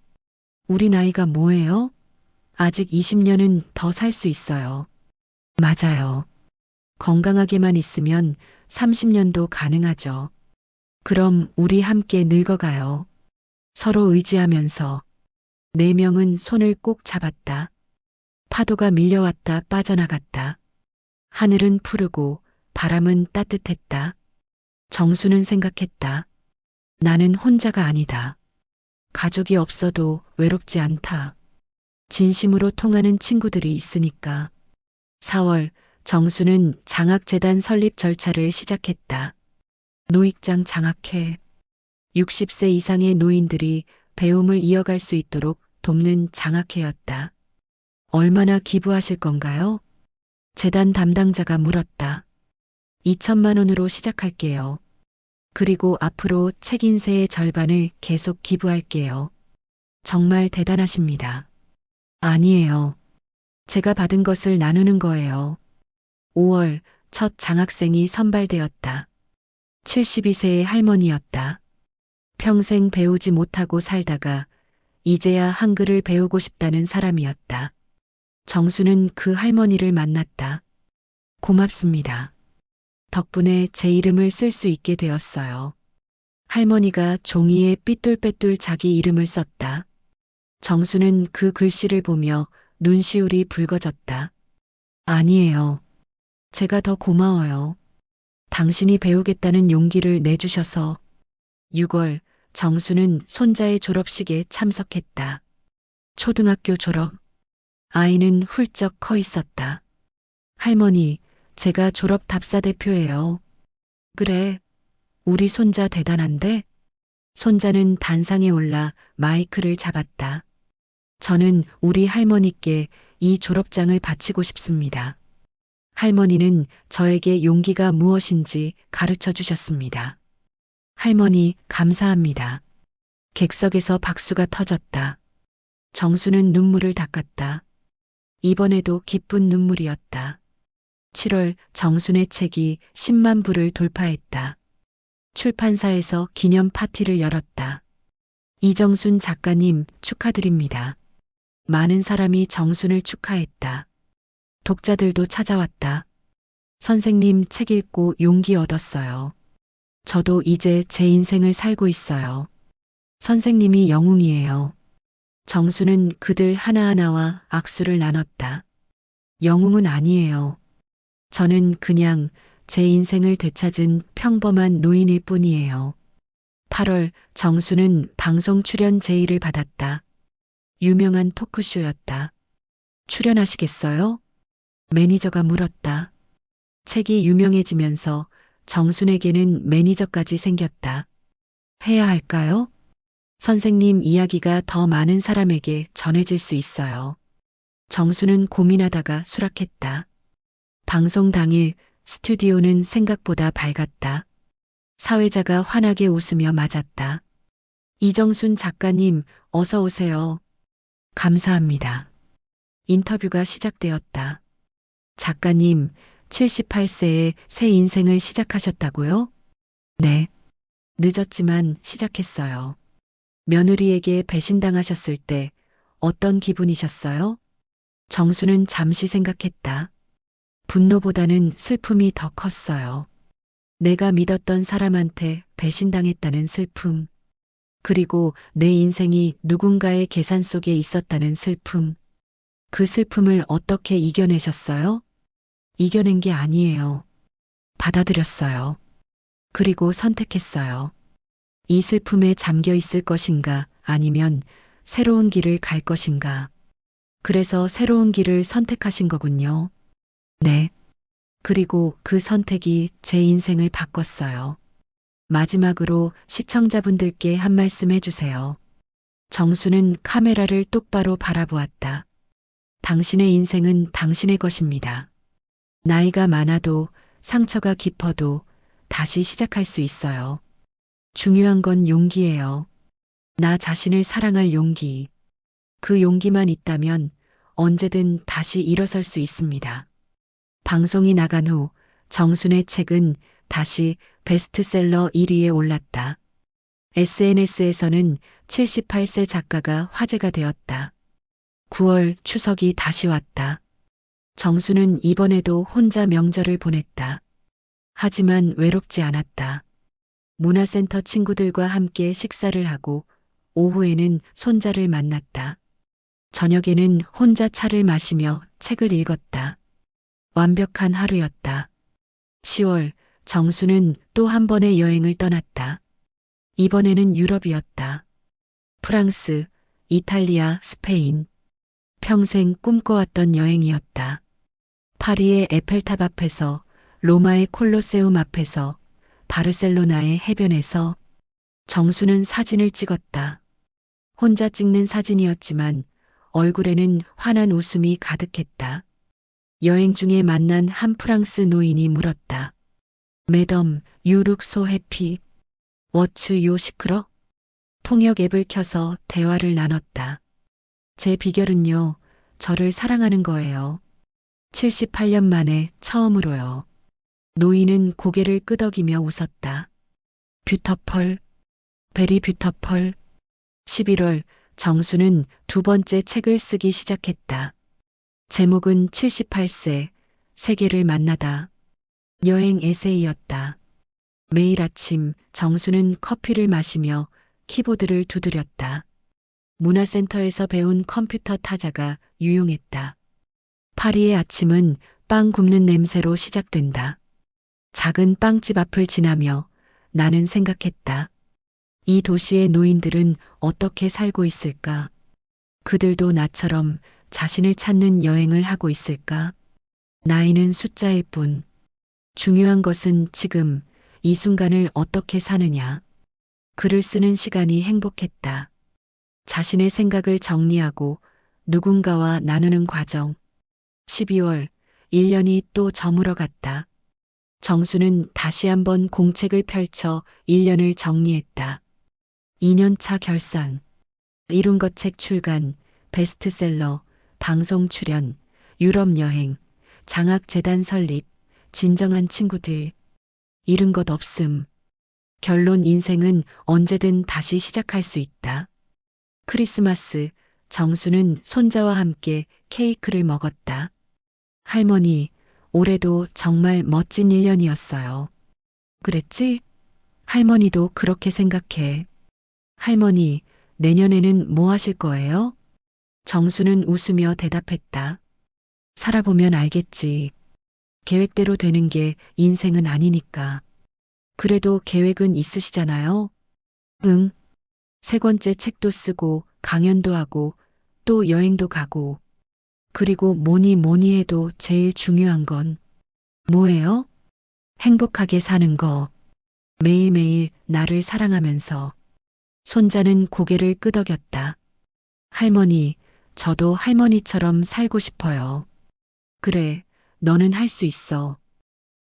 우리 나이가 뭐예요? 아직 20년은 더 살 수 있어요. 맞아요. 건강하게만 있으면 30년도 가능하죠. 그럼 우리 함께 늙어가요. 서로 의지하면서. 4명은 손을 꼭 잡았다. 파도가 밀려왔다 빠져나갔다. 하늘은 푸르고 바람은 따뜻했다. 정수는 생각했다. 나는 혼자가 아니다. 가족이 없어도 외롭지 않다. 진심으로 통하는 친구들이 있으니까. 4월, 정수는 장학재단 설립 절차를 시작했다. 노익장 장학회. 60세 이상의 노인들이 배움을 이어갈 수 있도록 돕는 장학회였다. 얼마나 기부하실 건가요? 재단 담당자가 물었다. 2천만 원으로 시작할게요. 그리고 앞으로 책 인세의 절반을 계속 기부할게요. 정말 대단하십니다. 아니에요. 제가 받은 것을 나누는 거예요. 5월 첫 장학생이 선발되었다. 72세의 할머니였다. 평생 배우지 못하고 살다가 이제야 한글을 배우고 싶다는 사람이었다. 정수는 그 할머니를 만났다. 고맙습니다. 덕분에 제 이름을 쓸 수 있게 되었어요. 할머니가 종이에 삐뚤빼뚤 자기 이름을 썼다. 정수는 그 글씨를 보며 눈시울이 붉어졌다. 아니에요. 제가 더 고마워요. 당신이 배우겠다는 용기를 내주셔서. 6월, 정수는 손자의 졸업식에 참석했다. 초등학교 졸업. 아이는 훌쩍 커 있었다. 할머니, 제가 졸업 답사 대표예요. 그래, 우리 손자 대단한데? 손자는 단상에 올라 마이크를 잡았다. 저는 우리 할머니께 이 졸업장을 바치고 싶습니다. 할머니는 저에게 용기가 무엇인지 가르쳐 주셨습니다. 할머니, 감사합니다. 객석에서 박수가 터졌다. 정수는 눈물을 닦았다. 이번에도 기쁜 눈물이었다. 7월 정순의 책이 10만 부를 돌파했다. 출판사에서 기념 파티를 열었다. 이정순 작가님 축하드립니다. 많은 사람이 정순을 축하했다. 독자들도 찾아왔다. 선생님 책 읽고 용기 얻었어요. 저도 이제 제 인생을 살고 있어요. 선생님이 영웅이에요. 정수는 그들 하나하나와 악수를 나눴다. 영웅은 아니에요. 저는 그냥 제 인생을 되찾은 평범한 노인일 뿐이에요. 8월 정수는 방송 출연 제의를 받았다. 유명한 토크쇼였다. 출연하시겠어요? 매니저가 물었다. 책이 유명해지면서 정순에게는 매니저까지 생겼다. 해야 할까요? 선생님 이야기가 더 많은 사람에게 전해질 수 있어요. 정수는 고민하다가 수락했다. 방송 당일 스튜디오는 생각보다 밝았다. 사회자가 환하게 웃으며 맞았다. 이정순 작가님, 어서 오세요. 감사합니다. 인터뷰가 시작되었다. 작가님, 78세에 새 인생을 시작하셨다고요? 네. 늦었지만 시작했어요. 며느리에게 배신당하셨을 때 어떤 기분이셨어요? 정수는 잠시 생각했다. 분노보다는 슬픔이 더 컸어요. 내가 믿었던 사람한테 배신당했다는 슬픔. 그리고 내 인생이 누군가의 계산 속에 있었다는 슬픔. 그 슬픔을 어떻게 이겨내셨어요? 이겨낸 게 아니에요. 받아들였어요. 그리고 선택했어요. 이 슬픔에 잠겨 있을 것인가 아니면 새로운 길을 갈 것인가. 그래서 새로운 길을 선택하신 거군요. 네. 그리고 그 선택이 제 인생을 바꿨어요. 마지막으로 시청자분들께 한 말씀 해주세요. 정수는 카메라를 똑바로 바라보았다. 당신의 인생은 당신의 것입니다. 나이가 많아도 상처가 깊어도 다시 시작할 수 있어요. 중요한 건 용기예요. 나 자신을 사랑할 용기. 그 용기만 있다면 언제든 다시 일어설 수 있습니다. 방송이 나간 후 정순의 책은 다시 베스트셀러 1위에 올랐다. SNS에서는 78세 작가가 화제가 되었다. 9월 추석이 다시 왔다. 정수는 이번에도 혼자 명절을 보냈다. 하지만 외롭지 않았다. 문화센터 친구들과 함께 식사를 하고 오후에는 손자를 만났다. 저녁에는 혼자 차를 마시며 책을 읽었다. 완벽한 하루였다. 10월 정수는 또 한 번의 여행을 떠났다. 이번에는 유럽이었다. 프랑스, 이탈리아, 스페인. 평생 꿈꿔왔던 여행이었다. 파리의 에펠탑 앞에서, 로마의 콜로세움 앞에서, 바르셀로나의 해변에서 정수는 사진을 찍었다. 혼자 찍는 사진이었지만 얼굴에는 환한 웃음이 가득했다. 여행 중에 만난 한 프랑스 노인이 물었다. 매덤, you look so happy. What's your secret? 통역 앱을 켜서 대화를 나눴다. 제 비결은요, 저를 사랑하는 거예요. 78년 만에 처음으로요. 노인은 고개를 끄덕이며 웃었다. 뷰터펄, 베리 뷰터펄. 11월 정수는 두 번째 책을 쓰기 시작했다. 제목은 78세, 세계를 만나다. 여행 에세이였다. 매일 아침 정수는 커피를 마시며 키보드를 두드렸다. 문화센터에서 배운 컴퓨터 타자가 유용했다. 파리의 아침은 빵 굽는 냄새로 시작된다. 작은 빵집 앞을 지나며 나는 생각했다. 이 도시의 노인들은 어떻게 살고 있을까? 그들도 나처럼 자신을 찾는 여행을 하고 있을까? 나이는 숫자일 뿐. 중요한 것은 지금 이 순간을 어떻게 사느냐. 글을 쓰는 시간이 행복했다. 자신의 생각을 정리하고 누군가와 나누는 과정. 12월 1년이 또 저물어 갔다. 정수는 다시 한번 공책을 펼쳐 1년을 정리했다. 2년차 결산, 이룬 것 책 출간, 베스트셀러, 방송 출연, 유럽 여행, 장학재단 설립, 진정한 친구들. 잃은 것 없음. 결론 인생은 언제든 다시 시작할 수 있다. 크리스마스, 정수는 손자와 함께 케이크를 먹었다. 할머니, 올해도 정말 멋진 1년이었어요. 그랬지? 할머니도 그렇게 생각해. 할머니, 내년에는 뭐 하실 거예요? 정수는 웃으며 대답했다. 살아보면 알겠지. 계획대로 되는 게 인생은 아니니까. 그래도 계획은 있으시잖아요? 응. 세 번째 책도 쓰고 강연도 하고 또 여행도 가고 그리고 뭐니 뭐니 해도 제일 중요한 건 뭐예요? 행복하게 사는 거. 매일매일 나를 사랑하면서. 손자는 고개를 끄덕였다. 할머니, 저도 할머니처럼 살고 싶어요. 그래, 너는 할 수 있어.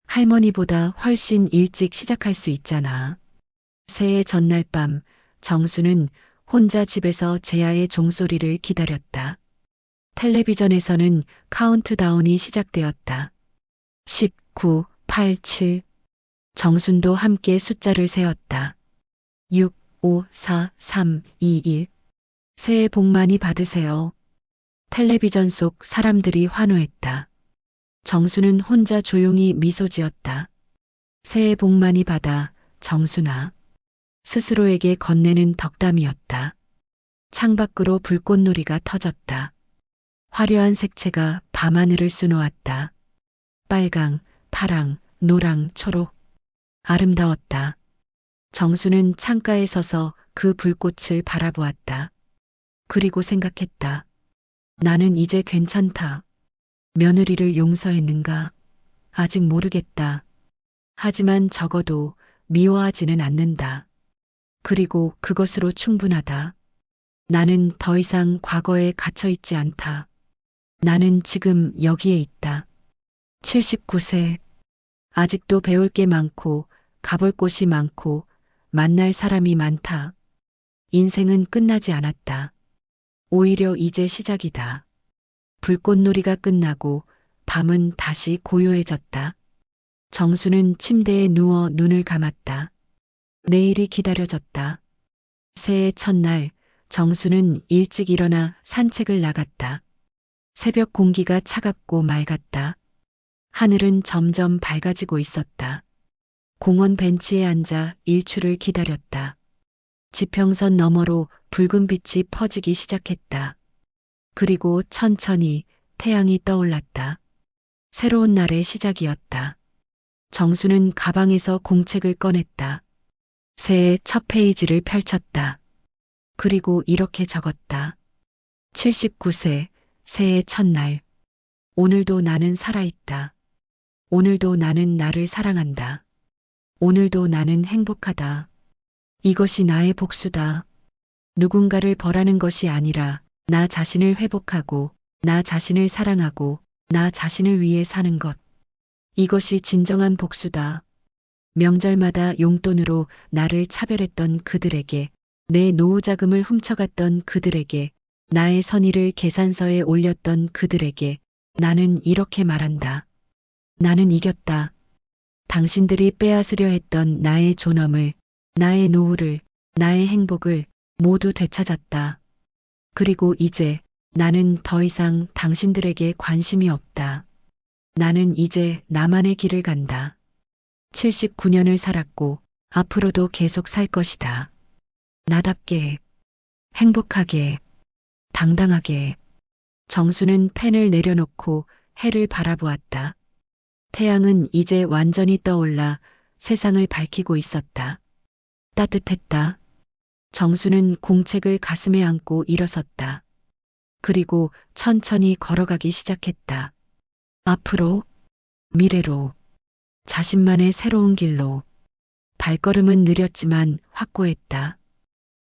할머니보다 훨씬 일찍 시작할 수 있잖아. 새해 전날 밤, 정수는 혼자 집에서 제아의 종소리를 기다렸다. 텔레비전에서는 카운트다운이 시작되었다. 19, 8, 7. 정순도 함께 숫자를 세었다. 6, 5, 4, 3, 2, 1. 새해 복 많이 받으세요. 텔레비전 속 사람들이 환호했다. 정수는 혼자 조용히 미소 지었다. 새해 복 많이 받아, 정순아. 스스로에게 건네는 덕담이었다. 창밖으로 불꽃놀이가 터졌다. 화려한 색채가 밤하늘을 수놓았다. 빨강, 파랑, 노랑, 초록. 아름다웠다. 정수는 창가에 서서 그 불꽃을 바라보았다. 그리고 생각했다. 나는 이제 괜찮다. 며느리를 용서했는가? 아직 모르겠다. 하지만 적어도 미워하지는 않는다. 그리고 그것으로 충분하다. 나는 더 이상 과거에 갇혀 있지 않다. 나는 지금 여기에 있다. 79세. 아직도 배울 게 많고, 가볼 곳이 많고, 만날 사람이 많다. 인생은 끝나지 않았다. 오히려 이제 시작이다. 불꽃놀이가 끝나고 밤은 다시 고요해졌다. 정수는 침대에 누워 눈을 감았다. 내일이 기다려졌다. 새해 첫날 정수는 일찍 일어나 산책을 나갔다. 새벽 공기가 차갑고 맑았다. 하늘은 점점 밝아지고 있었다. 공원 벤치에 앉아 일출을 기다렸다. 지평선 너머로 붉은 빛이 퍼지기 시작했다. 그리고 천천히 태양이 떠올랐다. 새로운 날의 시작이었다. 정수는 가방에서 공책을 꺼냈다. 새해 첫 페이지를 펼쳤다. 그리고 이렇게 적었다. 79세, 새해 첫날. 오늘도 나는 살아있다. 오늘도 나는 나를 사랑한다. 오늘도 나는 행복하다. 이것이 나의 복수다. 누군가를 벌하는 것이 아니라 나 자신을 회복하고 나 자신을 사랑하고 나 자신을 위해 사는 것. 이것이 진정한 복수다. 명절마다 용돈으로 나를 차별했던 그들에게, 내 노후 자금을 훔쳐갔던 그들에게, 나의 선의를 계산서에 올렸던 그들에게 나는 이렇게 말한다. 나는 이겼다. 당신들이 빼앗으려 했던 나의 존엄을, 나의 노후를, 나의 행복을 모두 되찾았다. 그리고 이제 나는 더 이상 당신들에게 관심이 없다. 나는 이제 나만의 길을 간다. 79년을 살았고 앞으로도 계속 살 것이다. 나답게, 행복하게, 당당하게. 정수는 펜을 내려놓고 해를 바라보았다. 태양은 이제 완전히 떠올라 세상을 밝히고 있었다. 따뜻했다. 정수는 공책을 가슴에 안고 일어섰다. 그리고 천천히 걸어가기 시작했다. 앞으로, 미래로, 자신만의 새로운 길로. 발걸음은 느렸지만 확고했다.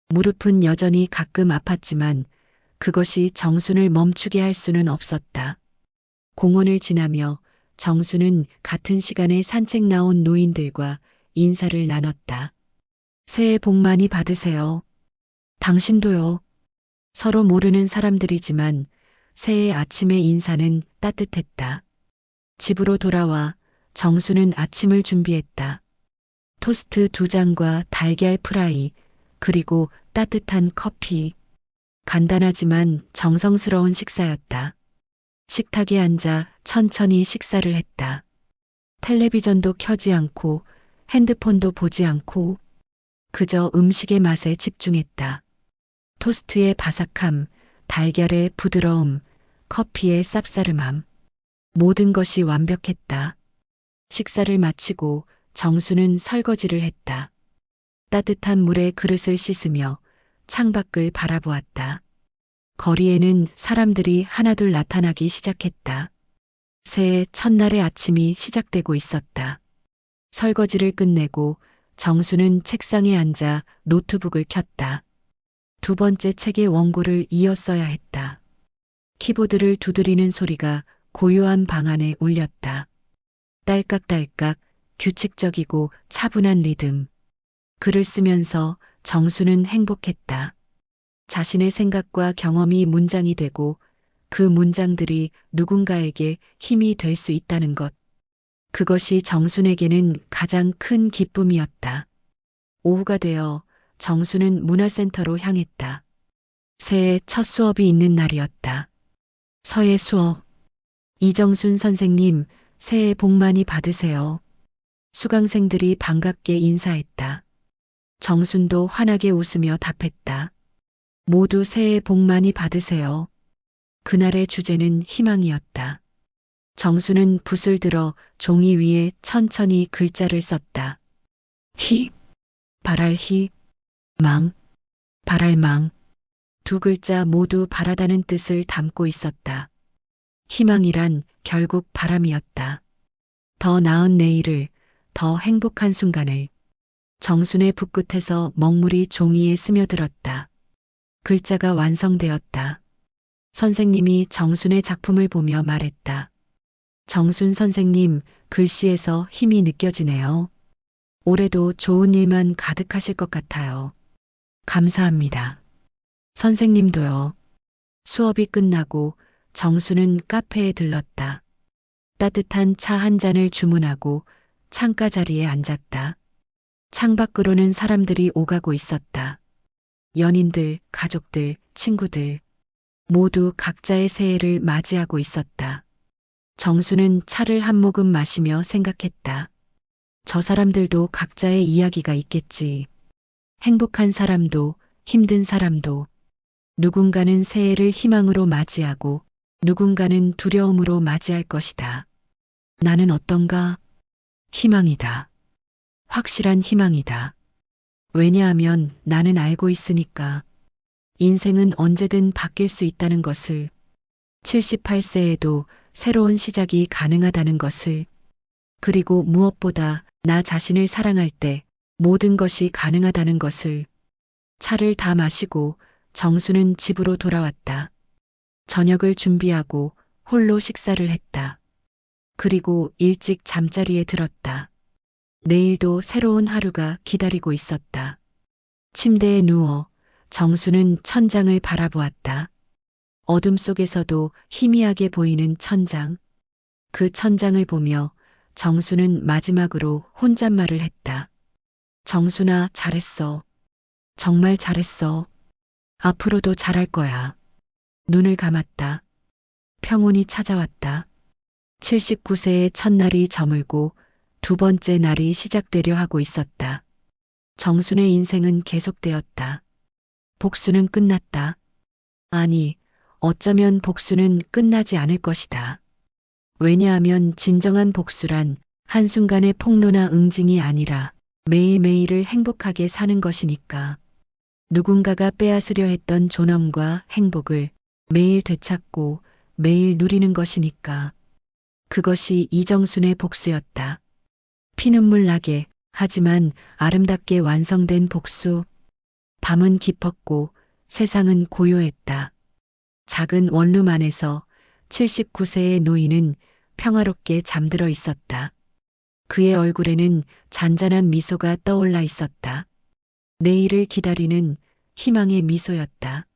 무릎은 여전히 가끔 아팠지만 그것이 정순을 멈추게 할 수는 없었다. 공원을 지나며 정수는 같은 시간에 산책 나온 노인들과 인사를 나눴다. 새해 복 많이 받으세요. 당신도요. 서로 모르는 사람들이지만 새해 아침의 인사는 따뜻했다. 집으로 돌아와 정수는 아침을 준비했다. 토스트 2장과 달걀 프라이, 그리고 따뜻한 커피. 간단하지만 정성스러운 식사였다. 식탁에 앉아 천천히 식사를 했다. 텔레비전도 켜지 않고 핸드폰도 보지 않고 그저 음식의 맛에 집중했다. 토스트의 바삭함, 달걀의 부드러움, 커피의 쌉싸름함. 모든 것이 완벽했다. 식사를 마치고 정수는 설거지를 했다. 따뜻한 물에 그릇을 씻으며 창밖을 바라보았다. 거리에는 사람들이 하나둘 나타나기 시작했다. 새해 첫날의 아침이 시작되고 있었다. 설거지를 끝내고 정수는 책상에 앉아 노트북을 켰다. 두 번째 책의 원고를 이어 써야 했다. 키보드를 두드리는 소리가 고요한 방 안에 울렸다. 딸깍딸깍 규칙적이고 차분한 리듬. 글을 쓰면서 정수는 행복했다. 자신의 생각과 경험이 문장이 되고 그 문장들이 누군가에게 힘이 될 수 있다는 것. 그것이 정순에게는 가장 큰 기쁨이었다. 오후가 되어 정수는 문화센터로 향했다. 새해 첫 수업이 있는 날이었다. 서예 수업. 이정순 선생님, 새해 복 많이 받으세요. 수강생들이 반갑게 인사했다. 정순도 환하게 웃으며 답했다. 모두 새해 복 많이 받으세요. 그날의 주제는 희망이었다. 정수는 붓을 들어 종이 위에 천천히 글자를 썼다. 희, 바랄 희, 망, 바랄망. 두 글자 모두 바라다는 뜻을 담고 있었다. 희망이란 결국 바람이었다. 더 나은 내일을, 더 행복한 순간을. 정순의 붓끝에서 먹물이 종이에 스며들었다. 글자가 완성되었다. 선생님이 정순의 작품을 보며 말했다. 정순 선생님, 글씨에서 힘이 느껴지네요. 올해도 좋은 일만 가득하실 것 같아요. 감사합니다. 선생님도요. 수업이 끝나고 정수는 카페에 들렀다. 따뜻한 차 한 잔을 주문하고 창가 자리에 앉았다. 창밖으로는 사람들이 오가고 있었다. 연인들, 가족들, 친구들. 모두 각자의 새해를 맞이하고 있었다. 정수는 차를 한 모금 마시며 생각했다. 저 사람들도 각자의 이야기가 있겠지. 행복한 사람도, 힘든 사람도. 누군가는 새해를 희망으로 맞이하고 누군가는 두려움으로 맞이할 것이다. 나는 어떤가? 희망이다. 확실한 희망이다. 왜냐하면 나는 알고 있으니까. 인생은 언제든 바뀔 수 있다는 것을. 78세에도 새로운 시작이 가능하다는 것을. 그리고 무엇보다 나 자신을 사랑할 때 모든 것이 가능하다는 것을. 차를 다 마시고 정수는 집으로 돌아왔다. 저녁을 준비하고 홀로 식사를 했다. 그리고 일찍 잠자리에 들었다. 내일도 새로운 하루가 기다리고 있었다. 침대에 누워 정수는 천장을 바라보았다. 어둠 속에서도 희미하게 보이는 천장. 그 천장을 보며 정수는 마지막으로 혼잣말을 했다. 정수나 잘했어. 정말 잘했어. 앞으로도 잘할 거야. 눈을 감았다. 평온이 찾아왔다. 79세의 첫날이 저물고 두 번째 날이 시작되려 하고 있었다. 정순의 인생은 계속되었다. 복수는 끝났다. 아니, 어쩌면 복수는 끝나지 않을 것이다. 왜냐하면 진정한 복수란 한순간의 폭로나 응징이 아니라 매일매일을 행복하게 사는 것이니까. 누군가가 빼앗으려 했던 존엄과 행복을 매일 되찾고 매일 누리는 것이니까. 그것이 이정순의 복수였다. 피눈물 나게 하지만 아름답게 완성된 복수. 밤은 깊었고 세상은 고요했다. 작은 원룸 안에서 79세의 노인은 평화롭게 잠들어 있었다. 그의 얼굴에는 잔잔한 미소가 떠올라 있었다. 내일을 기다리는 희망의 미소였다.